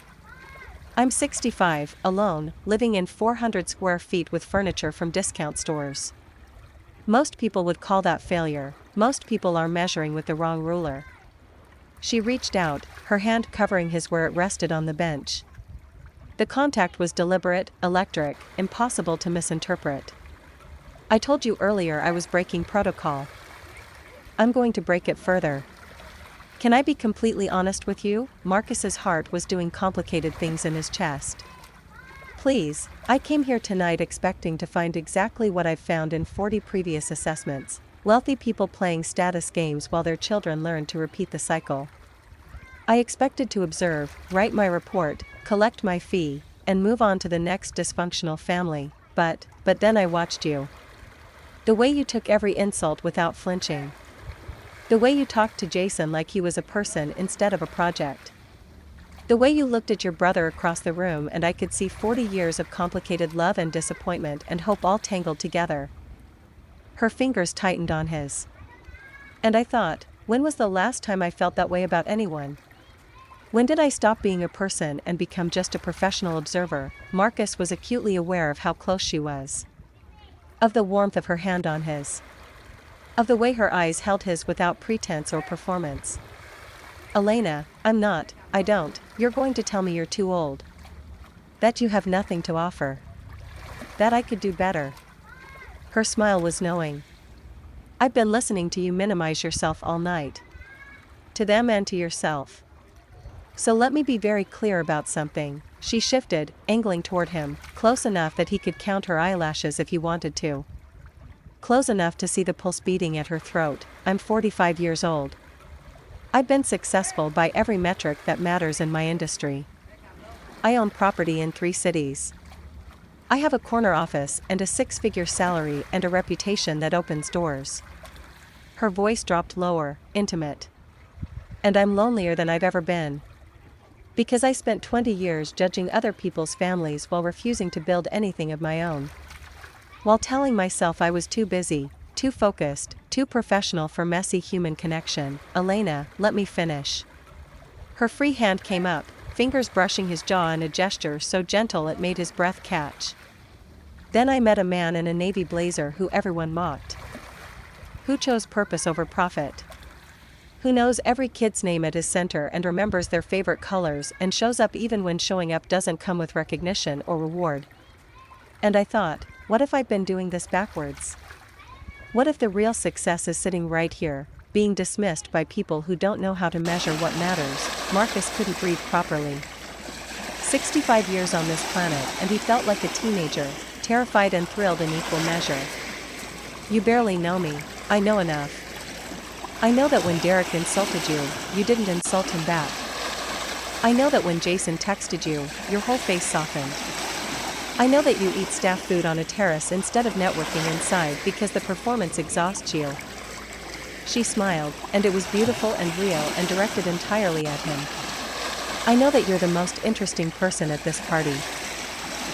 S1: I'm 65, alone, living in 400 square feet with furniture from discount stores. Most people would call that failure. Most people are measuring with the wrong ruler. She reached out, her hand covering his where it rested on the bench. The contact was deliberate, electric, impossible to misinterpret. I told you earlier I was breaking protocol. I'm going to break it further. Can I be completely honest with you? Marcus's heart was doing complicated things in his chest. Please, I came here tonight expecting to find exactly what I've found in 40 previous assessments. Wealthy people playing status games while their children learn to repeat the cycle. I expected to observe, write my report, collect my fee, and move on to the next dysfunctional family, but then I watched you. The way you took every insult without flinching. The way you talked to Jason like he was a person instead of a project. The way you looked at your brother across the room and I could see 40 years of complicated love and disappointment and hope all tangled together. Her fingers tightened on his. And I thought, when was the last time I felt that way about anyone? When did I stop being a person and become just a professional observer? Marcus was acutely aware of how close she was. Of the warmth of her hand on his. Of the way her eyes held his without pretense or performance. Elena, you're going to tell me you're too old. That you have nothing to offer. That I could do better. Her smile was knowing. I've been listening to you minimize yourself all night. To them and to yourself. So let me be very clear about something. She shifted, angling toward him, close enough that he could count her eyelashes if he wanted to. Close enough to see the pulse beating at her throat. I'm 45 years old. I've been successful by every metric that matters in my industry. I own property in 3 cities. I have a corner office and a 6-figure salary and a reputation that opens doors. Her voice dropped lower, intimate. And I'm lonelier than I've ever been. Because I spent 20 years judging other people's families while refusing to build anything of my own. While telling myself I was too busy, too focused, too professional for messy human connection. Elena, let me finish. Her free hand came up, fingers brushing his jaw in a gesture so gentle it made his breath catch. Then I met a man in a navy blazer who everyone mocked. Who chose purpose over profit. Who knows every kid's name at his center and remembers their favorite colors and shows up even when showing up doesn't come with recognition or reward. And I thought, what if I've been doing this backwards? What if the real success is sitting right here, being dismissed by people who don't know how to measure what matters? Marcus couldn't breathe properly. 65 years on this planet and he felt like a teenager, terrified and thrilled in equal measure. You barely know me, I know enough. I know that when Derek insulted you, you didn't insult him back. I know that when Jason texted you, your whole face softened. I know that you eat staff food on a terrace instead of networking inside because the performance exhausts you. She smiled, and it was beautiful and real and directed entirely at him. I know that you're the most interesting person at this party.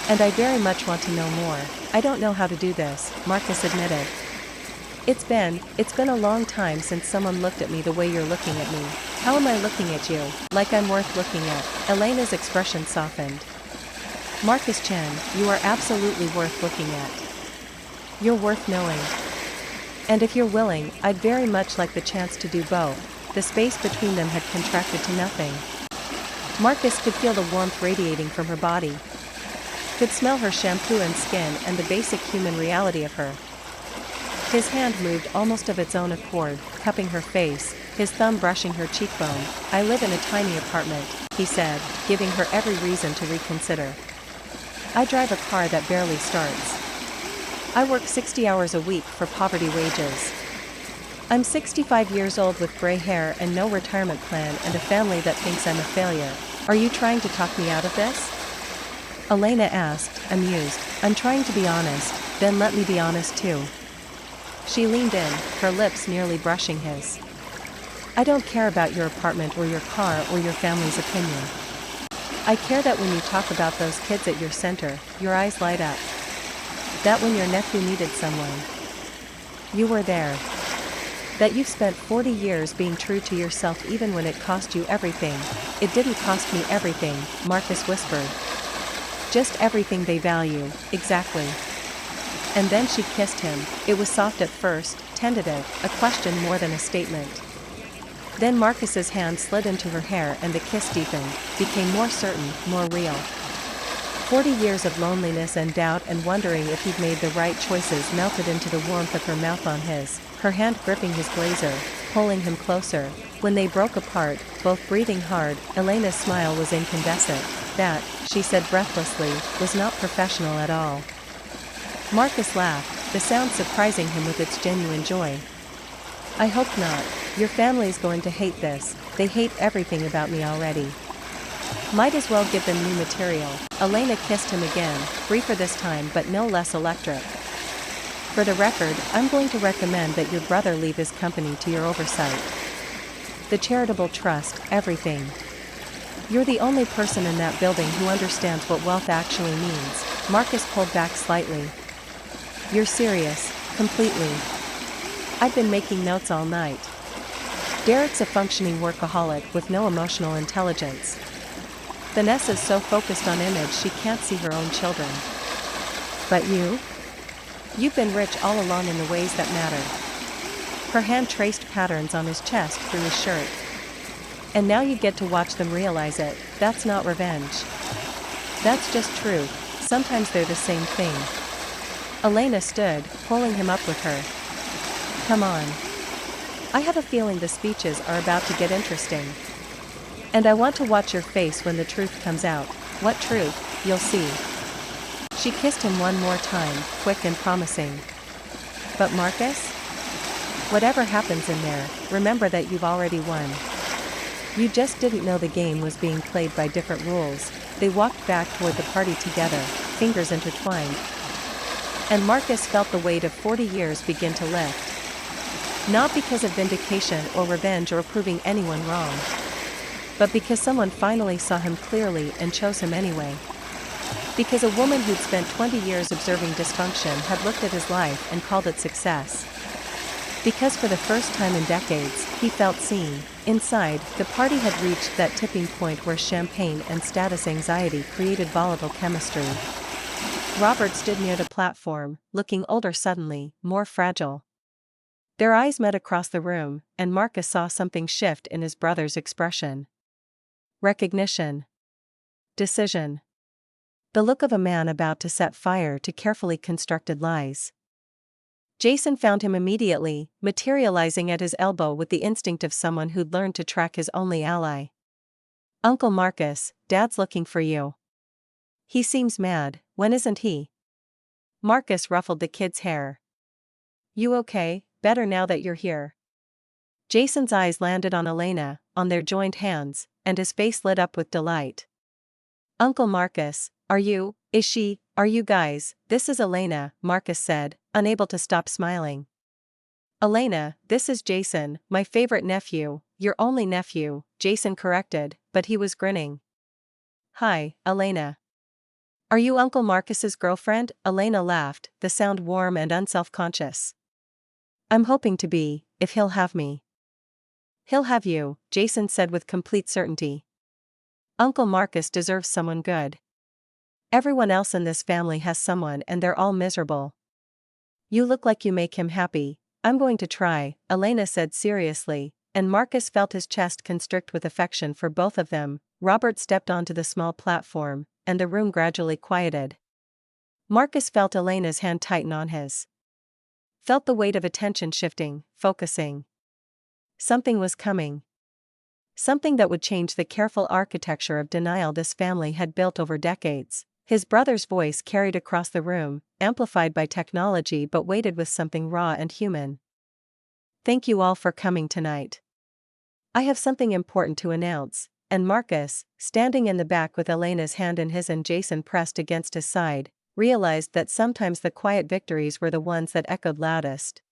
S1: And I very much want to know more. I don't know how to do this, Marcus admitted. It's been a long time since someone looked at me the way you're looking at me. How am I looking at you? Like I'm worth looking at. Elena's expression softened. Marcus Chen, you are absolutely worth looking at. You're worth knowing. And if you're willing, I'd very much like the chance to do both. The space between them had contracted to nothing. Marcus could feel the warmth radiating from her body. Could smell her shampoo and skin and the basic human reality of her. His hand moved almost of its own accord, cupping her face, his thumb brushing her cheekbone. I live in a tiny apartment, he said, giving her every reason to reconsider. I drive a car that barely starts. I work 60 hours a week for poverty wages. I'm 65 years old with gray hair and no retirement plan and a family that thinks I'm a failure. Are you trying to talk me out of this? Elena asked, amused. I'm trying to be honest, then let me be honest too. She leaned in, her lips nearly brushing his. I don't care about your apartment or your car or your family's opinion. I care that when you talk about those kids at your center, your eyes light up. That when your nephew needed someone, you were there. That you've spent 40 years being true to yourself even when it cost you everything. It didn't cost me everything, Marcus whispered. Just everything they value, exactly. And then she kissed him. It was soft at first, tentative, a question more than a statement. Then Marcus's hand slid into her hair and the kiss deepened, became more certain, more real. 40 years of loneliness and doubt and wondering if he'd made the right choices melted into the warmth of her mouth on his, her hand gripping his blazer, pulling him closer. When they broke apart, both breathing hard, Elena's smile was incandescent. That, she said breathlessly, was not professional at all. Marcus laughed, the sound surprising him with its genuine joy. I hope not. Your family's going to hate this. They hate everything about me already. Might as well give them new material. Elena kissed him again, briefer this time but no less electric. For the record, I'm going to recommend that your brother leave his company to your oversight. The charitable trust, everything. You're the only person in that building who understands what wealth actually means. Marcus pulled back slightly. You're serious, completely. I've been making notes all night. Derek's a functioning workaholic with no emotional intelligence. Vanessa's so focused on image she can't see her own children. But you? You've been rich all along in the ways that matter. Her hand traced patterns on his chest through his shirt. And now you get to watch them realize it. That's not revenge. That's just truth. Sometimes they're the same thing. Elena stood, pulling him up with her. Come on. I have a feeling the speeches are about to get interesting. And I want to watch your face when the truth comes out. What truth? You'll see. She kissed him one more time, quick and promising. But Marcus? Whatever happens in there, remember that you've already won. You just didn't know the game was being played by different rules. They walked back toward the party together, fingers intertwined. And Marcus felt the weight of 40 years begin to lift. Not because of vindication or revenge or proving anyone wrong. But because someone finally saw him clearly and chose him anyway. Because a woman who'd spent 20 years observing dysfunction had looked at his life and called it success. Because for the first time in decades, he felt seen. Inside, the party had reached that tipping point where champagne and status anxiety created volatile chemistry. Robert stood near the platform, looking older suddenly, more fragile. Their eyes met across the room, and Marcus saw something shift in his brother's expression. Recognition. Decision. The look of a man about to set fire to carefully constructed lies. Jason found him immediately, materializing at his elbow with the instinct of someone who'd learned to track his only ally. "Uncle Marcus, Dad's looking for you." "He seems mad, when isn't he?" Marcus ruffled the kid's hair. "You okay? Better now that you're here." Jason's eyes landed on Elena, on their joined hands, and his face lit up with delight. "Uncle Marcus, are you guys, this is Elena," Marcus said, unable to stop smiling. "Elena, this is Jason, my favorite nephew, your only nephew," Jason corrected, but he was grinning. "Hi, Elena. Are you Uncle Marcus's girlfriend?" Elena laughed, the sound warm and unself-conscious. "I'm hoping to be, if he'll have me." "He'll have you," Jason said with complete certainty. "Uncle Marcus deserves someone good. Everyone else in this family has someone and they're all miserable. You look like you make him happy." "I'm going to try," Elena said seriously, and Marcus felt his chest constrict with affection for both of them. Robert stepped onto the small platform, and the room gradually quieted. Marcus felt Elena's hand tighten on his. Felt the weight of attention shifting, focusing. Something was coming. Something that would change the careful architecture of denial this family had built over decades. His brother's voice carried across the room, amplified by technology but weighted with something raw and human. "Thank you all for coming tonight. I have something important to announce." And Marcus, standing in the back with Elena's hand in his and Jason pressed against his side, realized that sometimes the quiet victories were the ones that echoed loudest.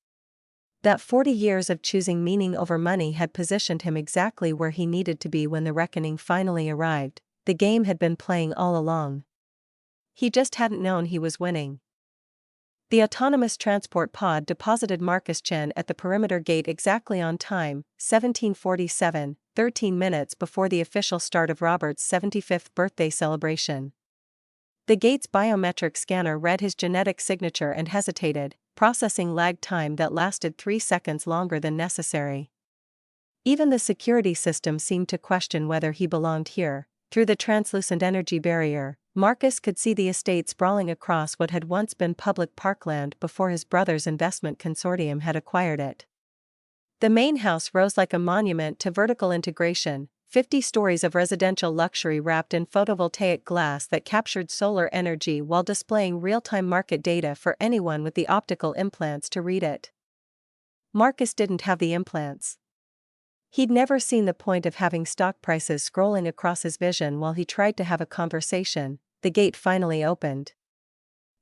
S1: That 40 years of choosing meaning over money had positioned him exactly where he needed to be when the reckoning finally arrived. The game had been playing all along. He just hadn't known he was winning. The autonomous transport pod deposited Marcus Chen at the perimeter gate exactly on time, 1747, 13 minutes before the official start of Robert's 75th birthday celebration. The gate's biometric scanner read his genetic signature and hesitated, processing lag time that lasted 3 seconds longer than necessary. Even the security system seemed to question whether he belonged here. Through the translucent energy barrier, Marcus could see the estate sprawling across what had once been public parkland before his brother's investment consortium had acquired it. The main house rose like a monument to vertical integration, 50 stories of residential luxury wrapped in photovoltaic glass that captured solar energy while displaying real-time market data for anyone with the optical implants to read it. Marcus didn't have the implants. He'd never seen the point of having stock prices scrolling across his vision while he tried to have a conversation. The gate finally opened.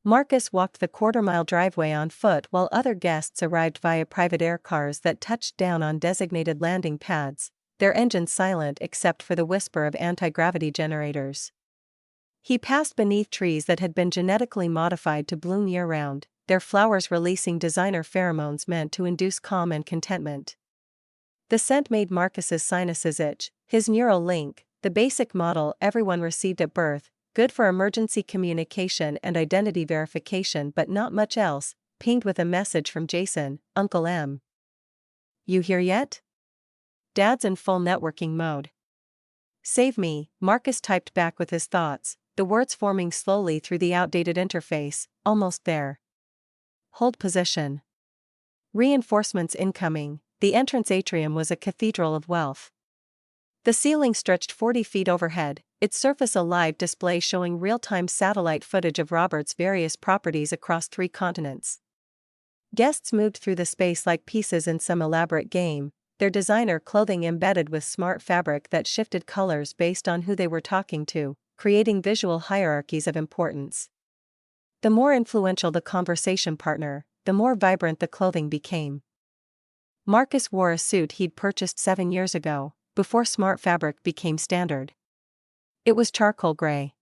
S1: Marcus walked the quarter-mile driveway on foot while other guests arrived via private air cars that touched down on designated landing pads, their engines silent except for the whisper of anti-gravity generators. He passed beneath trees that had been genetically modified to bloom year-round, their flowers releasing designer pheromones meant to induce calm and contentment. The scent made Marcus's sinuses itch. His neural link, the basic model everyone received at birth, good for emergency communication and identity verification but not much else, pinged with a message from Jason, "Uncle M. You here yet? Dad's in full networking mode." "Save me," Marcus typed back with his thoughts, the words forming slowly through the outdated interface. "Almost there. Hold position. Reinforcements incoming." The entrance atrium was a cathedral of wealth. The ceiling stretched 40 feet overhead, its surface a live display showing real-time satellite footage of Robert's various properties across 3 continents. Guests moved through the space like pieces in some elaborate game, their designer clothing embedded with smart fabric that shifted colors based on who they were talking to, creating visual hierarchies of importance. The more influential the conversation partner, the more vibrant the clothing became. Marcus wore a suit he'd purchased 7 years ago, before smart fabric became standard. It was charcoal gray.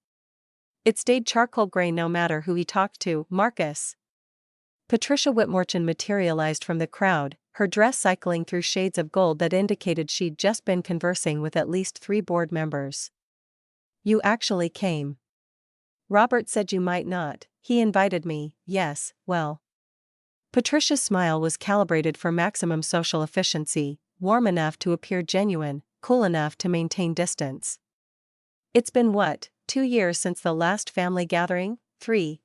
S1: It stayed charcoal gray no matter who he talked to. "Marcus." Patricia Whitmorton materialized from the crowd, her dress cycling through shades of gold that indicated she'd just been conversing with at least 3 board members. "You actually came." "Robert said you might not. He invited me." "Yes, well. Patricia's smile was calibrated for maximum social efficiency, warm enough to appear genuine, cool enough to maintain distance. It's been what, 2 years since the last family gathering? 3.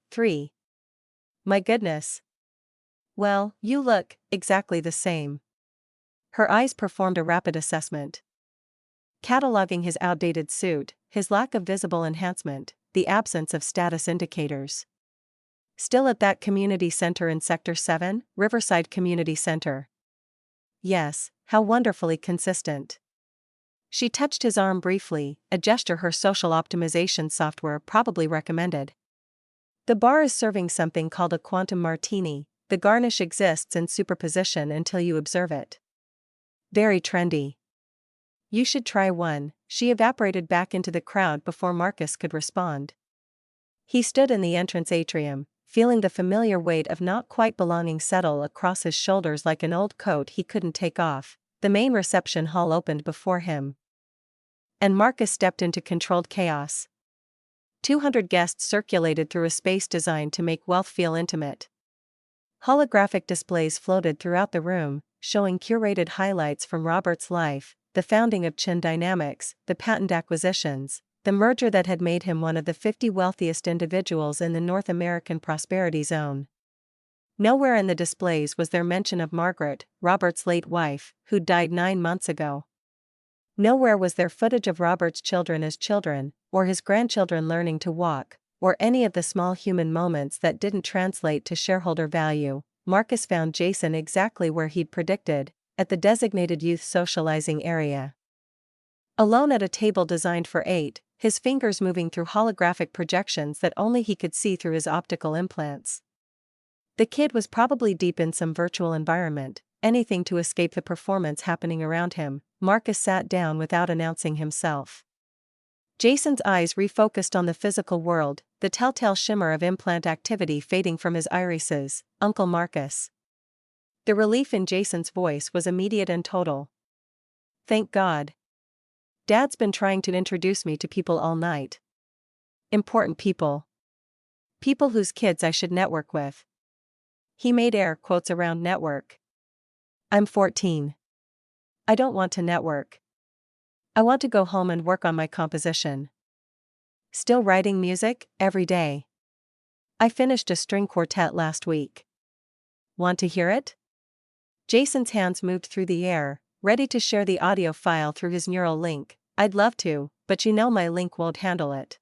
S1: My goodness. Well, you look exactly the same. Her eyes performed a rapid assessment, cataloging his outdated suit, his lack of visible enhancement, the absence of status indicators. Still at that community center in Sector 7, Riverside Community Center. Yes, how wonderfully consistent. She touched his arm briefly, a gesture her social optimization software probably recommended. The bar is serving something called a quantum martini. The garnish exists in superposition until you observe it. Very trendy. You should try one. She evaporated back into the crowd before Marcus could respond. He stood in the entrance atrium, feeling the familiar weight of not quite belonging settle across his shoulders like an old coat he couldn't take off. The main reception hall opened before him, and Marcus stepped into controlled chaos. 200 guests circulated through a space designed to make wealth feel intimate. Holographic displays floated throughout the room, showing curated highlights from Robert's life, the founding of Chin Dynamics, the patent acquisitions, the merger that had made him one of the 50 wealthiest individuals in the North American Prosperity Zone. Nowhere in the displays was there mention of Margaret, Robert's late wife, who died 9 months ago. Nowhere was there footage of Robert's children as children, or his grandchildren learning to walk, or any of the small human moments that didn't translate to shareholder value. Marcus found Jason exactly where he'd predicted, at the designated youth socializing area. Alone at a table designed for 8, his fingers moving through holographic projections that only he could see through his optical implants. The kid was probably deep in some virtual environment, anything to escape the performance happening around him. Marcus sat down without announcing himself. Jason's eyes refocused on the physical world, the telltale shimmer of implant activity fading from his irises. Uncle Marcus. The relief in Jason's voice was immediate and total. Thank God. Dad's been trying to introduce me to people all night. Important people. People whose kids I should network with. He made air quotes around network. I'm 14. I don't want to network. I want to go home and work on my composition. Still writing music, every day. I finished a string quartet last week. Want to hear it? Jason's hands moved through the air, ready to share the audio file through his neural link. I'd love to, but you know my link won't handle it.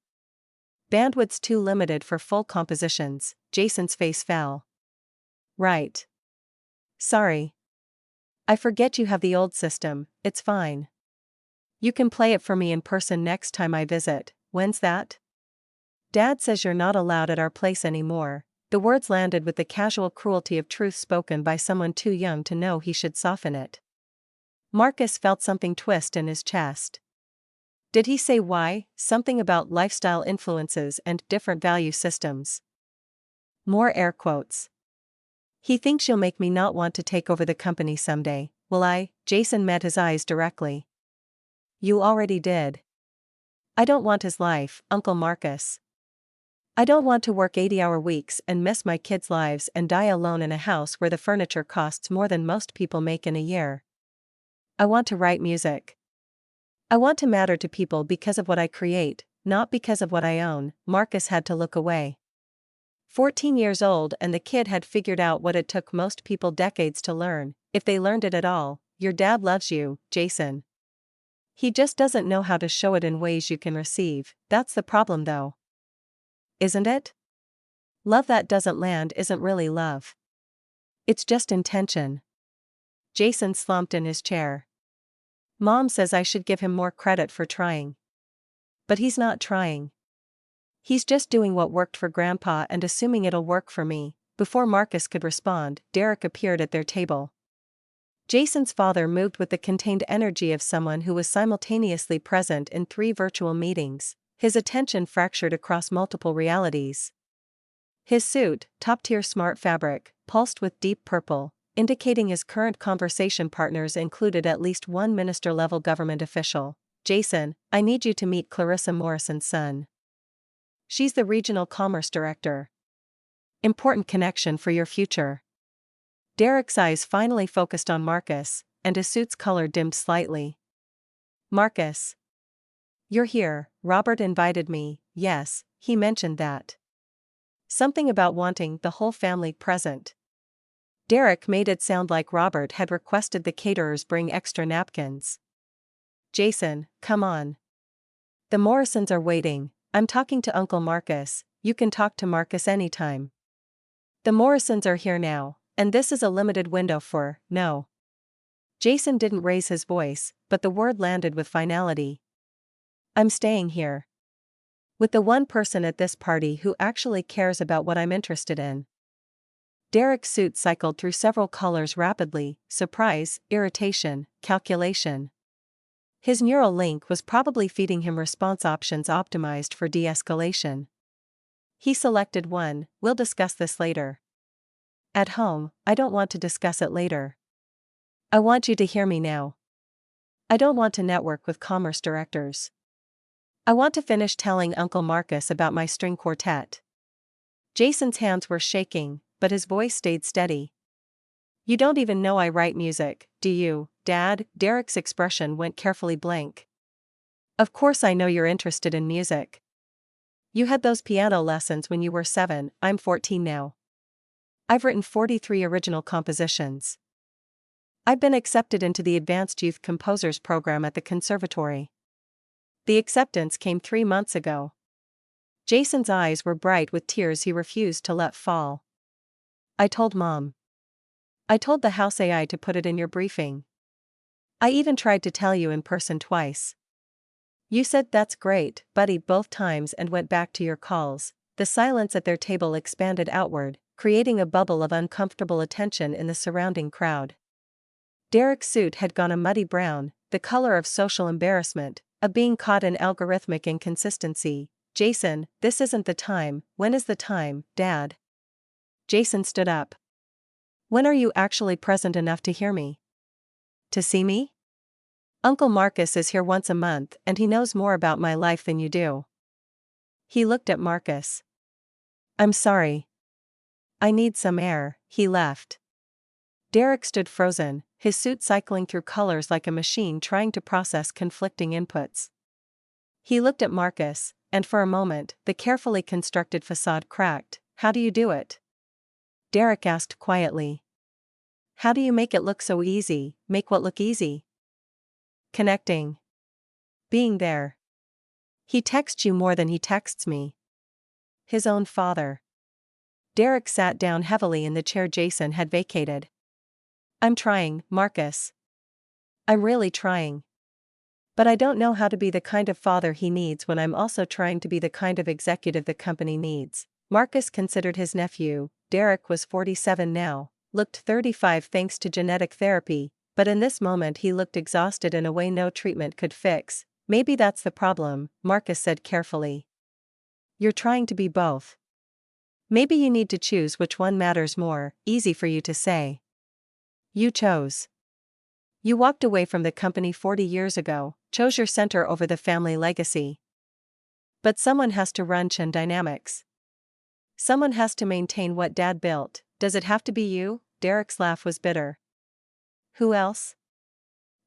S1: Bandwidth's too limited for full compositions. Jason's face fell. Right. Sorry. I forget you have the old system. It's fine. You can play it for me in person next time I visit. When's that? Dad says you're not allowed at our place anymore. The words landed with the casual cruelty of truth spoken by someone too young to know he should soften it. Marcus felt something twist in his chest. Did he say why? Something about lifestyle influences and different value systems. More air quotes. He thinks you'll make me not want to take over the company someday, will I? Jason met his eyes directly. You already did. I don't want his life, Uncle Marcus. I don't want to work 80-hour weeks and miss my kids' lives and die alone in a house where the furniture costs more than most people make in a year. I want to write music. I want to matter to people because of what I create, not because of what I own. Marcus had to look away. 14 years old, and the kid had figured out what it took most people decades to learn, if they learned it at all. Your dad loves you, Jason. He just doesn't know how to show it in ways you can receive. That's the problem though. Isn't it? Love that doesn't land isn't really love. It's just intention. Jason slumped in his chair. Mom says I should give him more credit for trying. But he's not trying. He's just doing what worked for Grandpa and assuming it'll work for me. Before Marcus could respond, Derek appeared at their table. Jason's father moved with the contained energy of someone who was simultaneously present in 3 virtual meetings, his attention fractured across multiple realities. His suit, top-tier smart fabric, pulsed with deep purple, indicating his current conversation partners included at least one minister-level government official. Jason, I need you to meet Clarissa Morrison's son. She's the regional commerce director. Important connection for your future. Derek's eyes finally focused on Marcus, and his suit's color dimmed slightly. Marcus. You're here, Robert invited me, yes, he mentioned that. Something about wanting the whole family present. Derek made it sound like Robert had requested the caterers bring extra napkins. Jason, come on. The Morrisons are waiting, I'm talking to Uncle Marcus, you can talk to Marcus anytime. The Morrisons are here now, and this is a limited window for, no. Jason didn't raise his voice, but the word landed with finality. I'm staying here. With the one person at this party who actually cares about what I'm interested in. Derek's suit cycled through several colors rapidly: surprise, irritation, calculation. His neural link was probably feeding him response options optimized for de-escalation. He selected one: we'll discuss this later. At home, I don't want to discuss it later. I want you to hear me now. I don't want to network with commerce directors. I want to finish telling Uncle Marcus about my string quartet. Jason's hands were shaking, but his voice stayed steady. You don't even know I write music, do you, Dad? Derek's expression went carefully blank. Of course I know you're interested in music. You had those piano lessons when you were 7, I'm 14 now. I've written 43 original compositions. I've been accepted into the Advanced Youth Composers program at the conservatory. The acceptance came 3 months ago. Jason's eyes were bright with tears he refused to let fall. I told Mom. I told the house AI to put it in your briefing. I even tried to tell you in person twice. You said that's great, buddy, both times and went back to your calls. The silence at their table expanded outward, creating a bubble of uncomfortable attention in the surrounding crowd. Derek's suit had gone a muddy brown, the color of social embarrassment, of being caught in algorithmic inconsistency. Jason, this isn't the time. When is the time, Dad? Jason stood up. When are you actually present enough to hear me? To see me? Uncle Marcus is here once a month and he knows more about my life than you do. He looked at Marcus. I'm sorry. I need some air. He left. Derek stood frozen, his suit cycling through colors like a machine trying to process conflicting inputs. He looked at Marcus, and for a moment, the carefully constructed facade cracked. How do you do it? Derek asked quietly. How do you make it look so easy? Make what look easy? Connecting. Being there. He texts you more than he texts me. His own father. Derek sat down heavily in the chair Jason had vacated. I'm trying, Marcus. I'm really trying. But I don't know how to be the kind of father he needs when I'm also trying to be the kind of executive the company needs. Marcus considered his nephew. Derek was 47 now, looked 35 thanks to genetic therapy, but in this moment he looked exhausted in a way no treatment could fix. Maybe that's the problem, Marcus said carefully. You're trying to be both. Maybe you need to choose which one matters more. Easy for you to say. You chose. You walked away from the company 40 years ago, chose your center over the family legacy. But someone has to run Chen Dynamics. Someone has to maintain what Dad built. Does it have to be you? Derek's laugh was bitter. Who else?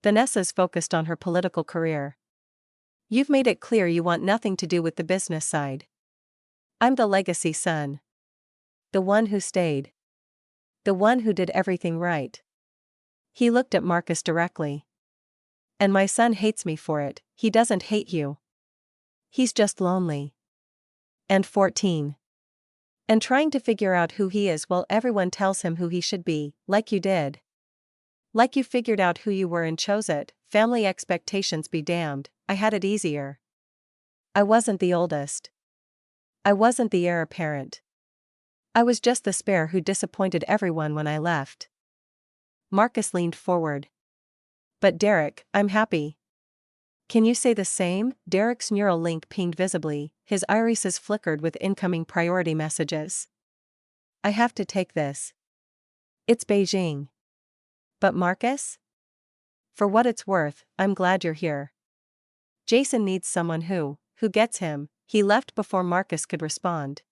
S1: Vanessa's focused on her political career. You've made it clear you want nothing to do with the business side. I'm the legacy son. The one who stayed. The one who did everything right. He looked at Marcus directly. And my son hates me for it. He doesn't hate you. He's just lonely. And 14. And trying to figure out who he is while everyone tells him who he should be, like you did. Like you figured out who you were and chose it. Family expectations be damned, I had it easier. I wasn't the oldest. I wasn't the heir apparent. I was just the spare who disappointed everyone when I left. Marcus leaned forward. But Derek, I'm happy. Can you say the same? Derek's neural link pinged visibly, his irises flickered with incoming priority messages. I have to take this. It's Beijing. But Marcus? For what it's worth, I'm glad you're here. Jason needs someone who gets him. He left before Marcus could respond.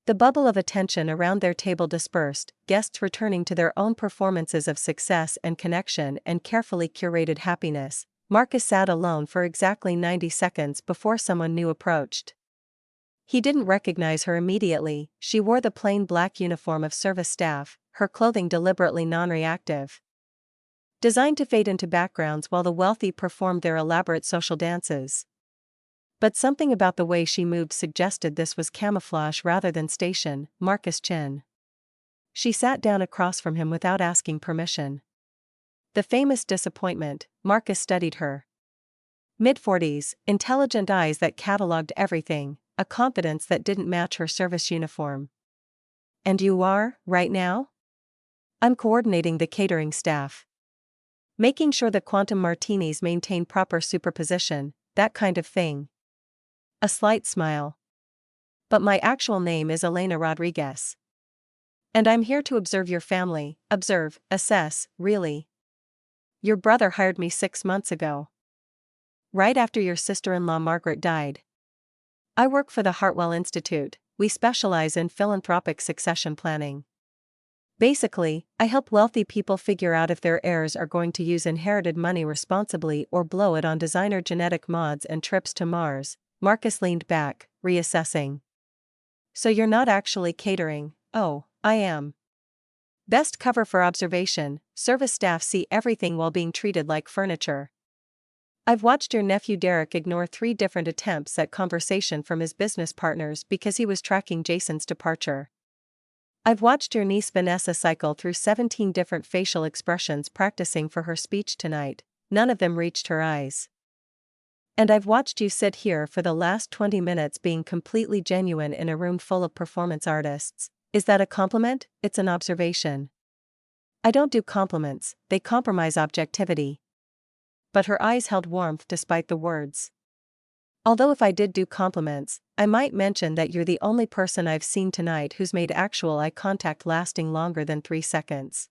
S1: The bubble of attention around their table dispersed, guests returning to their own performances of success and connection and carefully curated happiness. Marcus sat alone for exactly 90 seconds before someone new approached. He didn't recognize her immediately. She wore the plain black uniform of service staff, her clothing deliberately non-reactive, designed to fade into backgrounds while the wealthy performed their elaborate social dances. But something about the way she moved suggested this was camouflage rather than station. Marcus chin. She sat down across from him without asking permission. The famous disappointment. Marcus studied her. Mid-40s, intelligent eyes that catalogued everything, a confidence that didn't match her service uniform. And you are, right now? I'm coordinating the catering staff. Making sure the quantum martinis maintain proper superposition, that kind of thing. A slight smile. But my actual name is Elena Rodriguez. And I'm here to observe your family, assess, really. Your brother hired me 6 months ago. Right after your sister-in-law Margaret died. I work for the Hartwell Institute. We specialize in philanthropic succession planning. Basically, I help wealthy people figure out if their heirs are going to use inherited money responsibly or blow it on designer genetic mods and trips to Mars. Marcus leaned back, reassessing. So you're not actually catering? Oh, I am. Best cover for observation. Service staff see everything while being treated like furniture. I've watched your nephew Derek ignore 3 different attempts at conversation from his business partners because he was tracking Jason's departure. I've watched your niece Vanessa cycle through 17 different facial expressions practicing for her speech tonight. None of them reached her eyes. And I've watched you sit here for the last 20 minutes being completely genuine in a room full of performance artists. Is that a compliment? It's an observation. I don't do compliments, they compromise objectivity. But her eyes held warmth despite the words. Although if I did do compliments, I might mention that you're the only person I've seen tonight who's made actual eye contact lasting longer than 3 seconds.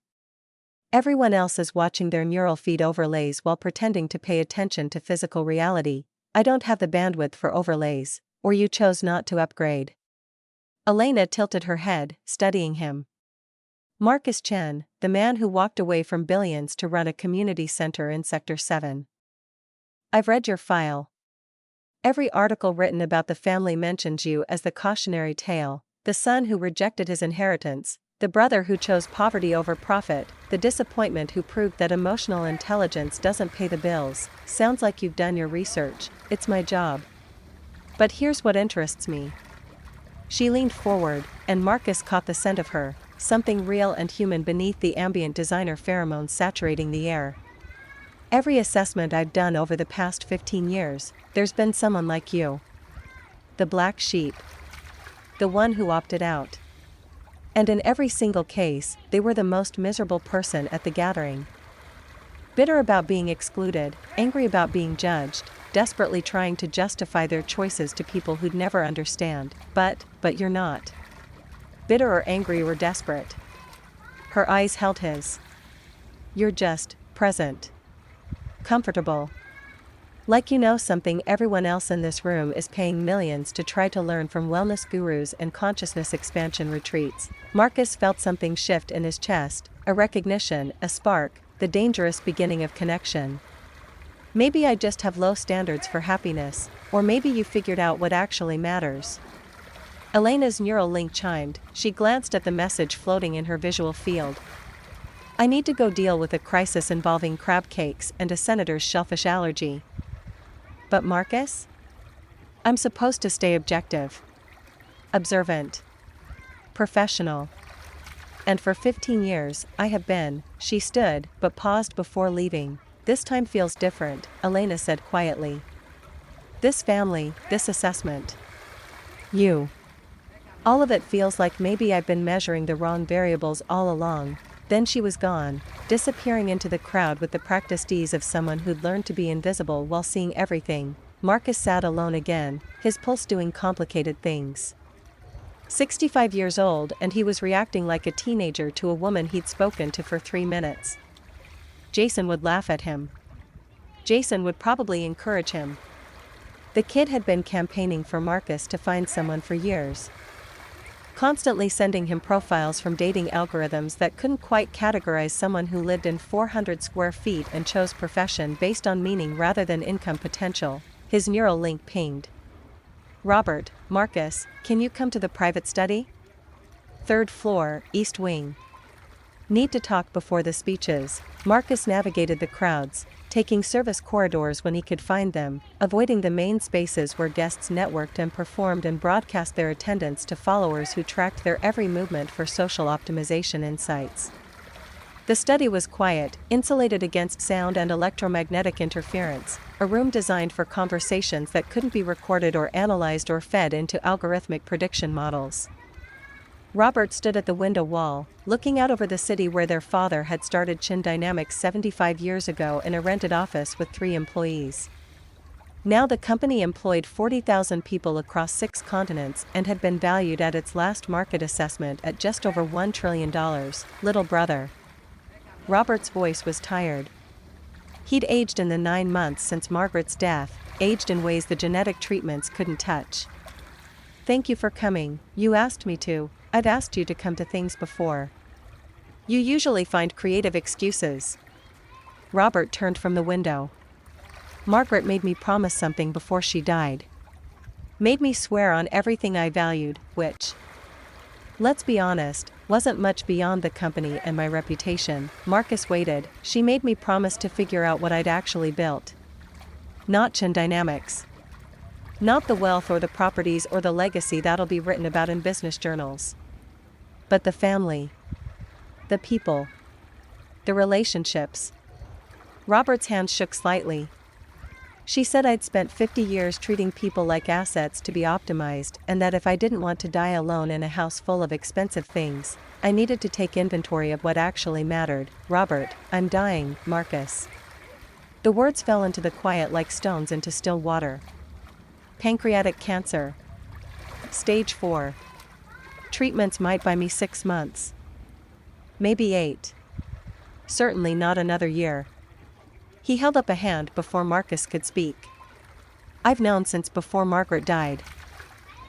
S1: Everyone else is watching their neural feed overlays while pretending to pay attention to physical reality. I don't have the bandwidth for overlays, or you chose not to upgrade. Elena tilted her head, studying him. Marcus Chen, the man who walked away from billions to run a community center in Sector 7. I've read your file. Every article written about the family mentions you as the cautionary tale, the son who rejected his inheritance, the brother who chose poverty over profit, the disappointment who proved that emotional intelligence doesn't pay the bills. Sounds like you've done your research. It's my job. But here's what interests me. She leaned forward, and Marcus caught the scent of her, something real and human beneath the ambient designer pheromones saturating the air. Every assessment I've done over the past 15 years, there's been someone like you. The black sheep. The one who opted out. And in every single case, they were the most miserable person at the gathering. Bitter about being excluded, angry about being judged, desperately trying to justify their choices to people who'd never understand. But you're not. Bitter or angry or desperate. Her eyes held his. You're just present. Comfortable. Like you know something everyone else in this room is paying millions to try to learn from wellness gurus and consciousness expansion retreats. Marcus felt something shift in his chest, a recognition, a spark, the dangerous beginning of connection. Maybe I just have low standards for happiness, or maybe you figured out what actually matters. Elena's neural link chimed. She glanced at the message floating in her visual field. I need to go deal with a crisis involving crab cakes and a senator's shellfish allergy. But Marcus? I'm supposed to stay objective. Observant. Professional. And for 15 years, I have been. She stood, but paused before leaving. This time feels different, Elena said quietly. This family, this assessment. You. All of it feels like maybe I've been measuring the wrong variables all along. Then she was gone, disappearing into the crowd with the practiced ease of someone who'd learned to be invisible while seeing everything. Marcus sat alone again, his pulse doing complicated things. 65 years old, and he was reacting like a teenager to a woman he'd spoken to for 3 minutes. Jason would laugh at him. Jason would probably encourage him. The kid had been campaigning for Marcus to find someone for years. constantly sending him profiles from dating algorithms that couldn't quite categorize someone who lived in 400 square feet and chose profession based on meaning rather than income potential. His neural link pinged. Robert, Marcus, can you come to the private study? Third floor, East Wing. Need to talk before the speeches. Marcus navigated the crowds, taking service corridors when he could find them, avoiding the main spaces where guests networked and performed and broadcast their attendance to followers who tracked their every movement for social optimization insights. The study was quiet, insulated against sound and electromagnetic interference, a room designed for conversations that couldn't be recorded or analyzed or fed into algorithmic prediction models. Robert stood at the window wall, looking out over the city where their father had started Chin Dynamics 75 years ago in a rented office with 3 employees. Now the company employed 40,000 people across 6 continents and had been valued at its last market assessment at just over $1 trillion. Little brother. Robert's voice was tired. He'd aged in the 9 months since Margaret's death, aged in ways the genetic treatments couldn't touch. Thank you for coming. You asked me to. I've asked you to come to things before. You usually find creative excuses. Robert turned from the window. Margaret made me promise something before she died. Made me swear on everything I valued, which, let's be honest, wasn't much beyond the company and my reputation. Marcus waited. She made me promise to figure out what I'd actually built. Not Chin Dynamics. Not the wealth or the properties or the legacy that'll be written about in business journals. But the family. The people. The relationships. Robert's hand shook slightly. She said I'd spent 50 years treating people like assets to be optimized, and that if I didn't want to die alone in a house full of expensive things, I needed to take inventory of what actually mattered. Robert, I'm dying, Marcus. The words fell into the quiet like stones into still water. Pancreatic cancer. Stage 4. Treatments might buy me 6 months. Maybe 8. Certainly not another year. He held up a hand before Marcus could speak. I've known since before Margaret died.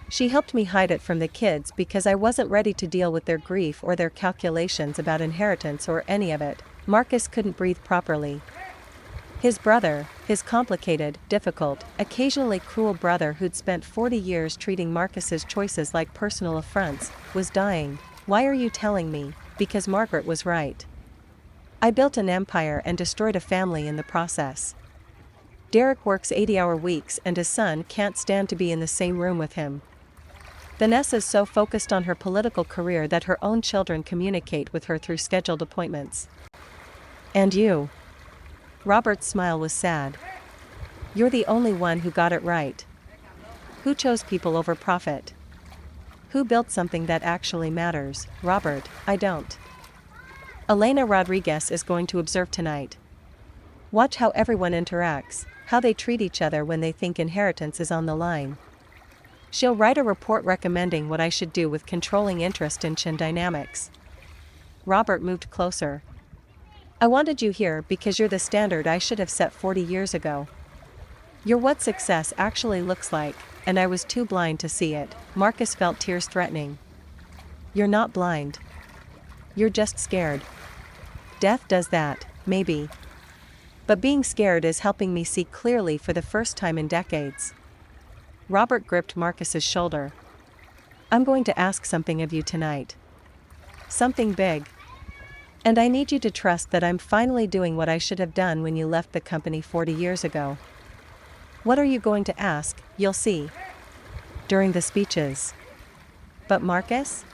S1: She helped me hide it from the kids because I wasn't ready to deal with their grief or their calculations about inheritance or any of it. Marcus couldn't breathe properly. His brother, his complicated, difficult, occasionally cruel brother who'd spent 40 years treating Marcus's choices like personal affronts, was dying. Why are you telling me? Because Margaret was right. I built an empire and destroyed a family in the process. Derek works 80-hour weeks and his son can't stand to be in the same room with him. Vanessa's so focused on her political career that her own children communicate with her through scheduled appointments. And you? Robert's smile was sad. You're the only one who got it right. Who chose people over profit? Who built something that actually matters? Robert, I don't. Elena Rodriguez is going to observe tonight. Watch how everyone interacts, how they treat each other when they think inheritance is on the line. She'll write a report recommending what I should do with controlling interest in Chin Dynamics. Robert moved closer. I wanted you here because you're the standard I should have set 40 years ago. You're what success actually looks like, and I was too blind to see it. Marcus felt tears threatening. You're not blind. You're just scared. Death does that, maybe. But being scared is helping me see clearly for the first time in decades. Robert gripped Marcus's shoulder. I'm going to ask something of you tonight. Something big. And I need you to trust that I'm finally doing what I should have done when you left the company 40 years ago. What are you going to ask? You'll see. During the speeches. But Marcus?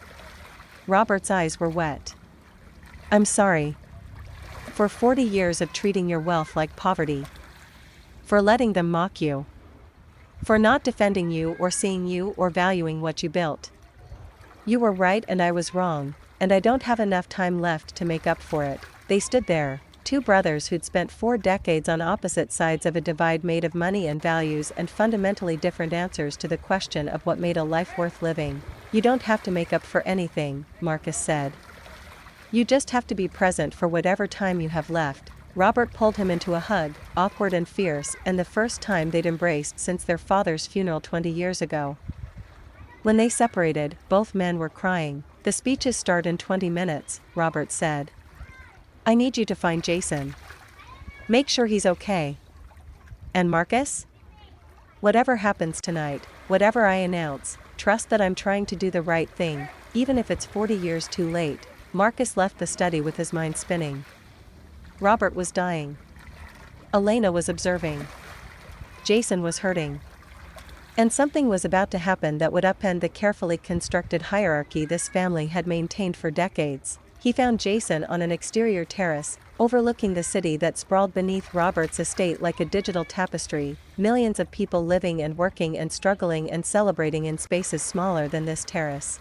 S1: Robert's eyes were wet. I'm sorry. For 40 years of treating your wealth like poverty. For letting them mock you. For not defending you or seeing you or valuing what you built. You were right and I was wrong. And I don't have enough time left to make up for it. They stood there, 2 brothers who'd spent 4 decades on opposite sides of a divide made of money and values and fundamentally different answers to the question of what made a life worth living. You don't have to make up for anything, Marcus said. You just have to be present for whatever time you have left. Robert pulled him into a hug, awkward and fierce, and the first time they'd embraced since their father's funeral 20 years ago. When they separated, both men were crying. The speeches start in 20 minutes, Robert said. I need you to find Jason. Make sure he's okay. And Marcus? Whatever happens tonight, whatever I announce, trust that I'm trying to do the right thing, even if it's 40 years too late. Marcus left the study with his mind spinning. Robert was dying. Elena was observing. Jason was hurting. And something was about to happen that would upend the carefully constructed hierarchy this family had maintained for decades. He found Jason on an exterior terrace, overlooking the city that sprawled beneath Robert's estate like a digital tapestry, millions of people living and working and struggling and celebrating in spaces smaller than this terrace.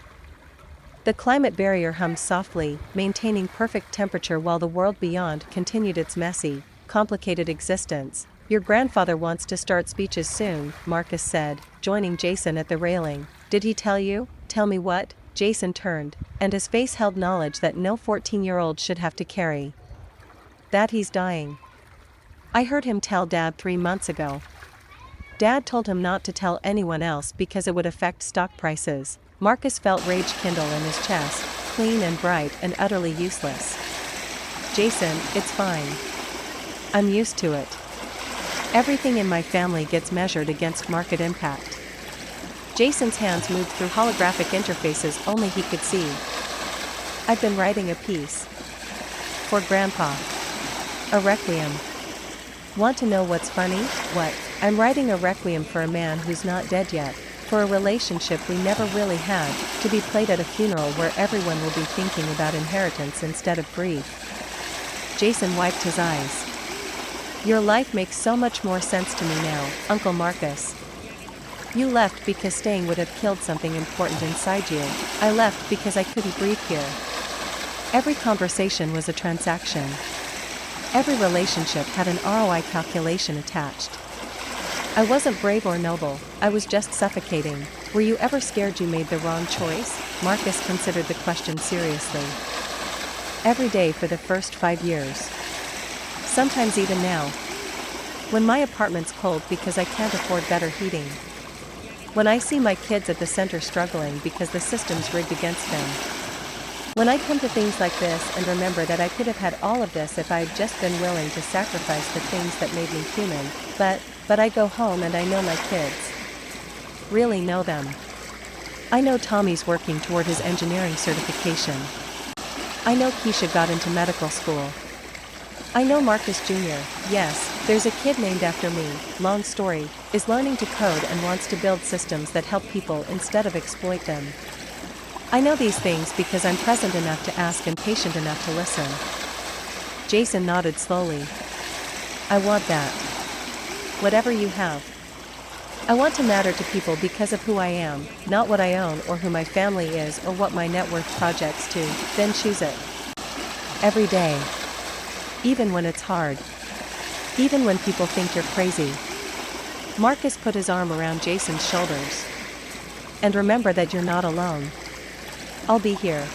S1: The climate barrier hummed softly, maintaining perfect temperature while the world beyond continued its messy, complicated existence. Your grandfather wants to start speeches soon, Marcus said, joining Jason at the railing. Did he tell you? Tell me what? Jason turned, and his face held knowledge that no 14-year-old should have to carry. That he's dying. I heard him tell Dad 3 months ago. Dad told him not to tell anyone else because it would affect stock prices. Marcus felt rage kindle in his chest, clean and bright and utterly useless. Jason, it's fine. I'm used to it. Everything in my family gets measured against market impact. Jason's hands moved through holographic interfaces only he could see. I've been writing a piece. For Grandpa. A requiem. Want to know what's funny? What? I'm writing a requiem for a man who's not dead yet, for a relationship we never really had, to be played at a funeral where everyone will be thinking about inheritance instead of grief. Jason wiped his eyes. Your life makes so much more sense to me now, Uncle Marcus. You left because staying would have killed something important inside you. I left because I couldn't breathe here. Every conversation was a transaction. Every relationship had an ROI calculation attached. I wasn't brave or noble, I was just suffocating. Were you ever scared you made the wrong choice? Marcus considered the question seriously. Every day for the first 5 years. Sometimes even now. When my apartment's cold because I can't afford better heating. When I see my kids at the center struggling because the system's rigged against them. When I come to things like this and remember that I could have had all of this if I'd just been willing to sacrifice the things that made me human, but I go home and I know my kids. Really know them. I know Tommy's working toward his engineering certification. I know Keisha got into medical school. I know Marcus Jr., yes, there's a kid named after me, long story, is learning to code and wants to build systems that help people instead of exploit them. I know these things because I'm present enough to ask and patient enough to listen. Jason nodded slowly. I want that. Whatever you have. I want to matter to people because of who I am, not what I own or who my family is or what my net worth projects to, then choose it. Every day. Even when it's hard. Even when people think you're crazy. Marcus put his arm around Jason's shoulders. And remember that you're not alone. I'll be here.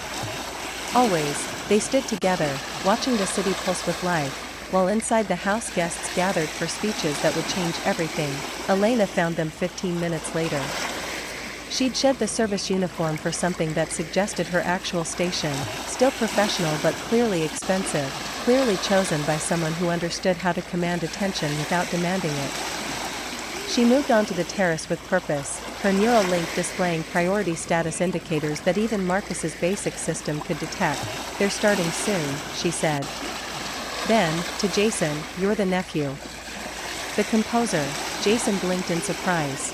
S1: Always. They stood together, watching the city pulse with life, while inside the house guests gathered for speeches that would change everything. Elena found them 15 minutes later. She'd shed the service uniform for something that suggested her actual station, still professional but clearly expensive, clearly chosen by someone who understood how to command attention without demanding it. She moved onto the terrace with purpose, her neural link displaying priority status indicators that even Marcus's basic system could detect. They're starting soon, she said. Then, to Jason, you're the nephew. The composer. Jason blinked in surprise.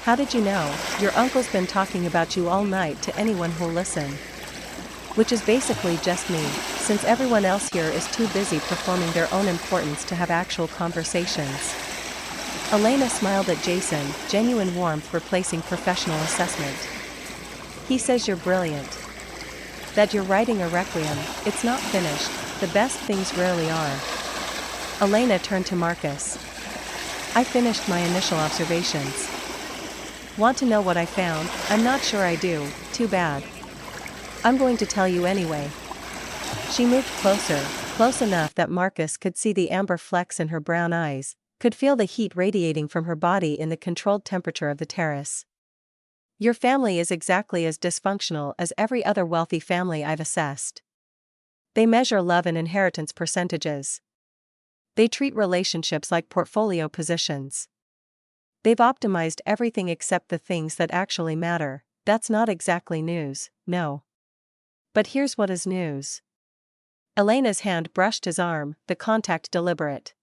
S1: How did you know? Your uncle's been talking about you all night to anyone who'll listen. Which is basically just me, since everyone else here is too busy performing their own importance to have actual conversations. Elena smiled at Jason, genuine warmth replacing professional assessment. He says you're brilliant. That you're writing a requiem, it's not finished, the best things rarely are. Elena turned to Marcus. I finished my initial observations. Want to know what I found? I'm not sure I do, too bad. I'm going to tell you anyway. She moved closer, close enough that Marcus could see the amber flecks in her brown eyes, could feel the heat radiating from her body in the controlled temperature of the terrace. Your family is exactly as dysfunctional as every other wealthy family I've assessed. They measure love and inheritance percentages. They treat relationships like portfolio positions. They've optimized everything except the things that actually matter. That's not exactly news, no. But here's what is news. Elena's hand brushed his arm, the contact deliberate.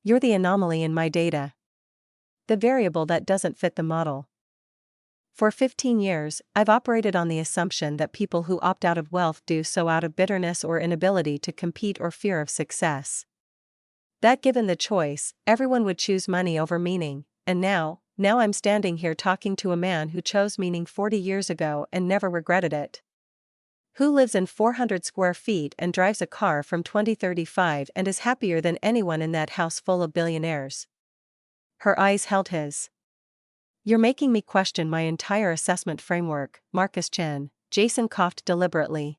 S1: You're the anomaly in my data. The variable that doesn't fit the model. For 15 years, I've operated on the assumption that people who opt out of wealth do so out of bitterness or inability to compete or fear of success. That given the choice, everyone would choose money over meaning, and now I'm standing here talking to a man who chose meaning 40 years ago and never regretted it. Who lives in 400 square feet and drives a car from 2035 and is happier than anyone in that house full of billionaires. Her eyes held his. You're making me question my entire assessment framework, Marcus Chen. Jason coughed deliberately.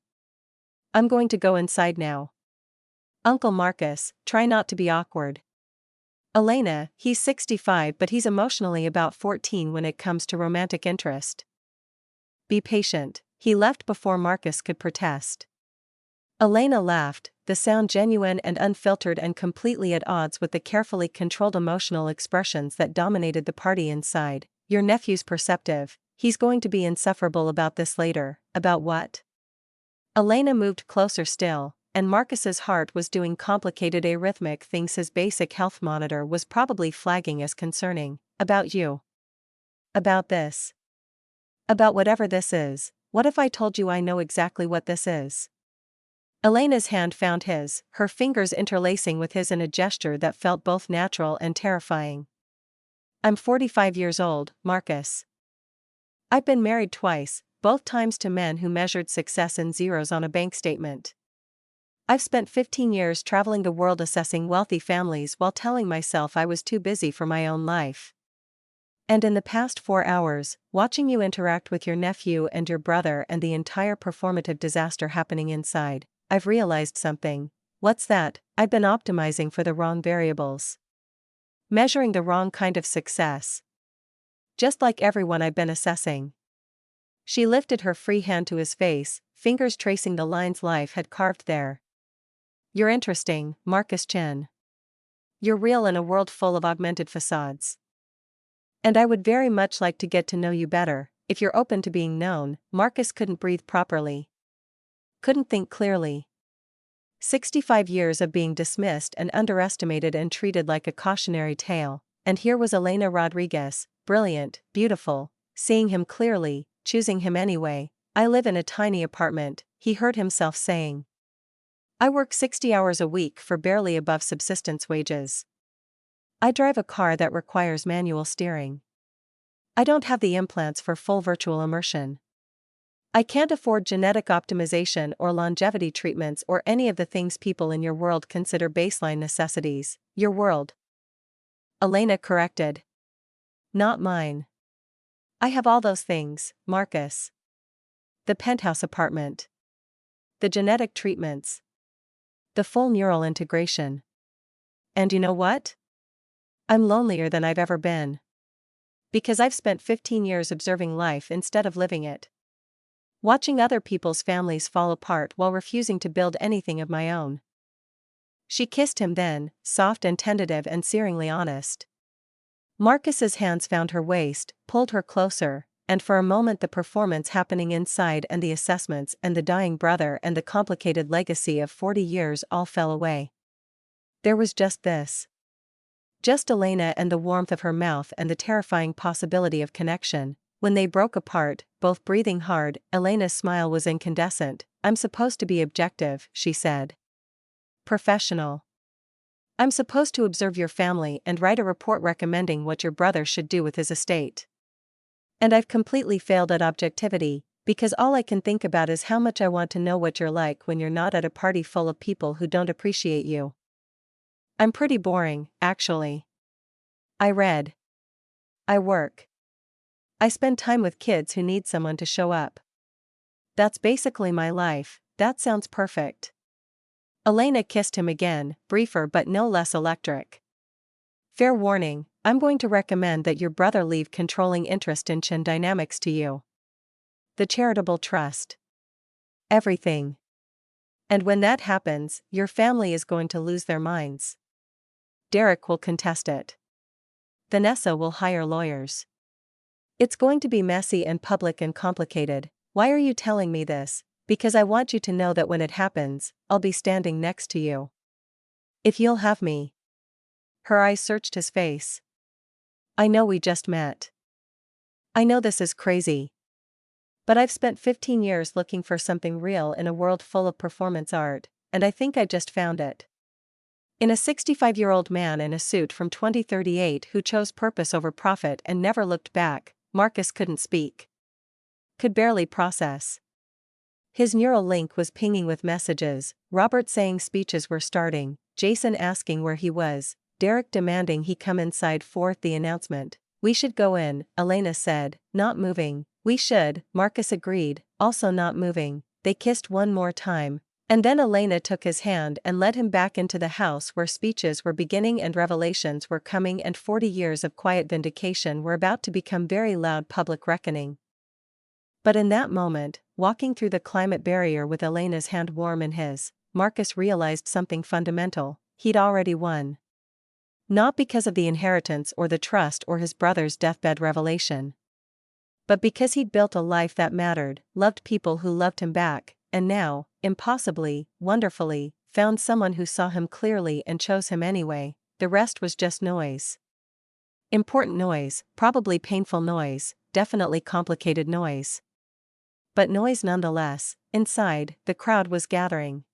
S1: I'm going to go inside now. Uncle Marcus, try not to be awkward. Elena, he's 65 but he's emotionally about 14 when it comes to romantic interest. Be patient, he left before Marcus could protest. Elena laughed, the sound genuine and unfiltered and completely at odds with the carefully controlled emotional expressions that dominated the party inside. Your nephew's perceptive, he's going to be insufferable about this later. About what? Elena moved closer still, and Marcus's heart was doing complicated arrhythmic things. His basic health monitor was probably flagging as concerning. About you. About this. About whatever this is. What if I told you I know exactly what this is? Elena's hand found his, her fingers interlacing with his in a gesture that felt both natural and terrifying. I'm 45 years old, Marcus. I've been married twice, both times to men who measured success in zeros on a bank statement. I've spent 15 years traveling the world assessing wealthy families while telling myself I was too busy for my own life. And in the past 4 hours, watching you interact with your nephew and your brother and the entire performative disaster happening inside, I've realized something. What's that? I've been optimizing for the wrong variables. Measuring the wrong kind of success. Just like everyone I've been assessing. She lifted her free hand to his face, fingers tracing the lines life had carved there. You're interesting, Marcus Chen. You're real in a world full of augmented facades. And I would very much like to get to know you better, if you're open to being known. Marcus couldn't breathe properly. Couldn't think clearly. 65 years of being dismissed and underestimated and treated like a cautionary tale, and here was Elena Rodriguez, brilliant, beautiful, seeing him clearly, choosing him anyway. I live in a tiny apartment, he heard himself saying. I work 60 hours a week for barely above subsistence wages. I drive a car that requires manual steering. I don't have the implants for full virtual immersion. I can't afford genetic optimization or longevity treatments or any of the things people in your world consider baseline necessities. Your world. Elena corrected. Not mine. I have all those things, Marcus. The penthouse apartment. The genetic treatments. The full neural integration. And you know what? I'm lonelier than I've ever been. Because I've spent 15 years observing life instead of living it. Watching other people's families fall apart while refusing to build anything of my own. She kissed him then, soft and tentative and searingly honest. Marcus's hands found her waist, pulled her closer, and for a moment the performance happening inside and the assessments and the dying brother and the complicated legacy of 40 years all fell away. There was just this. Just Elena and the warmth of her mouth and the terrifying possibility of connection. When they broke apart, both breathing hard, Elena's smile was incandescent. I'm supposed to be objective, she said. Professional. I'm supposed to observe your family and write a report recommending what your brother should do with his estate. And I've completely failed at objectivity, because all I can think about is how much I want to know what you're like when you're not at a party full of people who don't appreciate you. I'm pretty boring, actually. I read. I work. I spend time with kids who need someone to show up. That's basically my life. That sounds perfect. Elena kissed him again, briefer but no less electric. Fair warning, I'm going to recommend that your brother leave controlling interest in chin dynamics to you. The charitable trust. Everything. And when that happens, your family is going to lose their minds. Derek will contest it. Vanessa will hire lawyers. It's going to be messy and public and complicated. Why are you telling me this? Because I want you to know that when it happens, I'll be standing next to you. If you'll have me. Her eyes searched his face. I know we just met. I know this is crazy. But I've spent 15 years looking for something real in a world full of performance art, and I think I just found it. In a 65-year-old man in a suit from 2038 who chose purpose over profit and never looked back, Marcus couldn't speak. Could barely process. His neural link was pinging with messages, Robert saying speeches were starting, Jason asking where he was, Derek demanding he come inside. Forth the announcement. We should go in, Elena said, not moving. We should, Marcus agreed, also not moving. They kissed one more time, and then Elena took his hand and led him back into the house where speeches were beginning and revelations were coming, and 40 years of quiet vindication were about to become very loud public reckoning. But in that moment, walking through the climate barrier with Elena's hand warm in his, Marcus realized something fundamental. He'd already won. Not because of the inheritance or the trust or his brother's deathbed revelation. But because he'd built a life that mattered, loved people who loved him back, and now, impossibly, wonderfully, found someone who saw him clearly and chose him anyway. The rest was just noise. Important noise, probably painful noise, definitely complicated noise. But noise nonetheless. Inside, the crowd was gathering.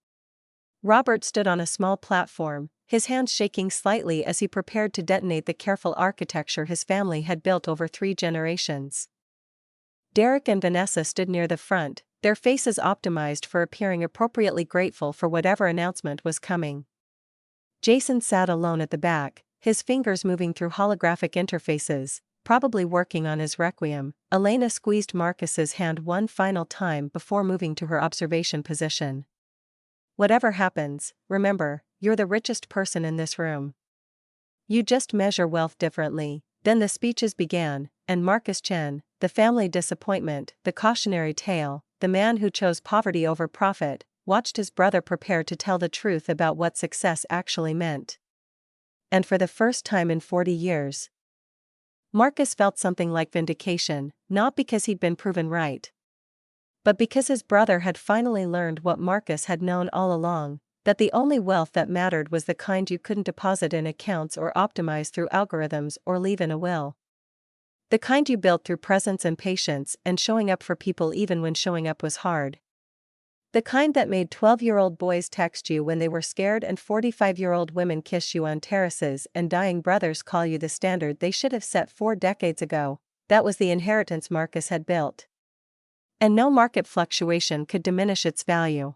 S1: Robert stood on a small platform, his hands shaking slightly as he prepared to detonate the careful architecture his family had built over 3 generations. Derek and Vanessa stood near the front, their faces optimized for appearing appropriately grateful for whatever announcement was coming. Jason sat alone at the back, his fingers moving through holographic interfaces, probably working on his requiem. Elena squeezed Marcus's hand one final time before moving to her observation position. Whatever happens, remember, you're the richest person in this room. You just measure wealth differently. Then the speeches began, and Marcus Chen, the family disappointment, the cautionary tale, the man who chose poverty over profit, watched his brother prepare to tell the truth about what success actually meant. And for the first time in 40 years, Marcus felt something like vindication, not because he'd been proven right, but because his brother had finally learned what Marcus had known all along, that the only wealth that mattered was the kind you couldn't deposit in accounts or optimize through algorithms or leave in a will. The kind you built through presence and patience and showing up for people even when showing up was hard. The kind that made 12-year-old boys text you when they were scared and 45-year-old women kiss you on terraces and dying brothers call you the standard they should have set 4 decades ago. That was the inheritance Marcus had built. And no market fluctuation could diminish its value.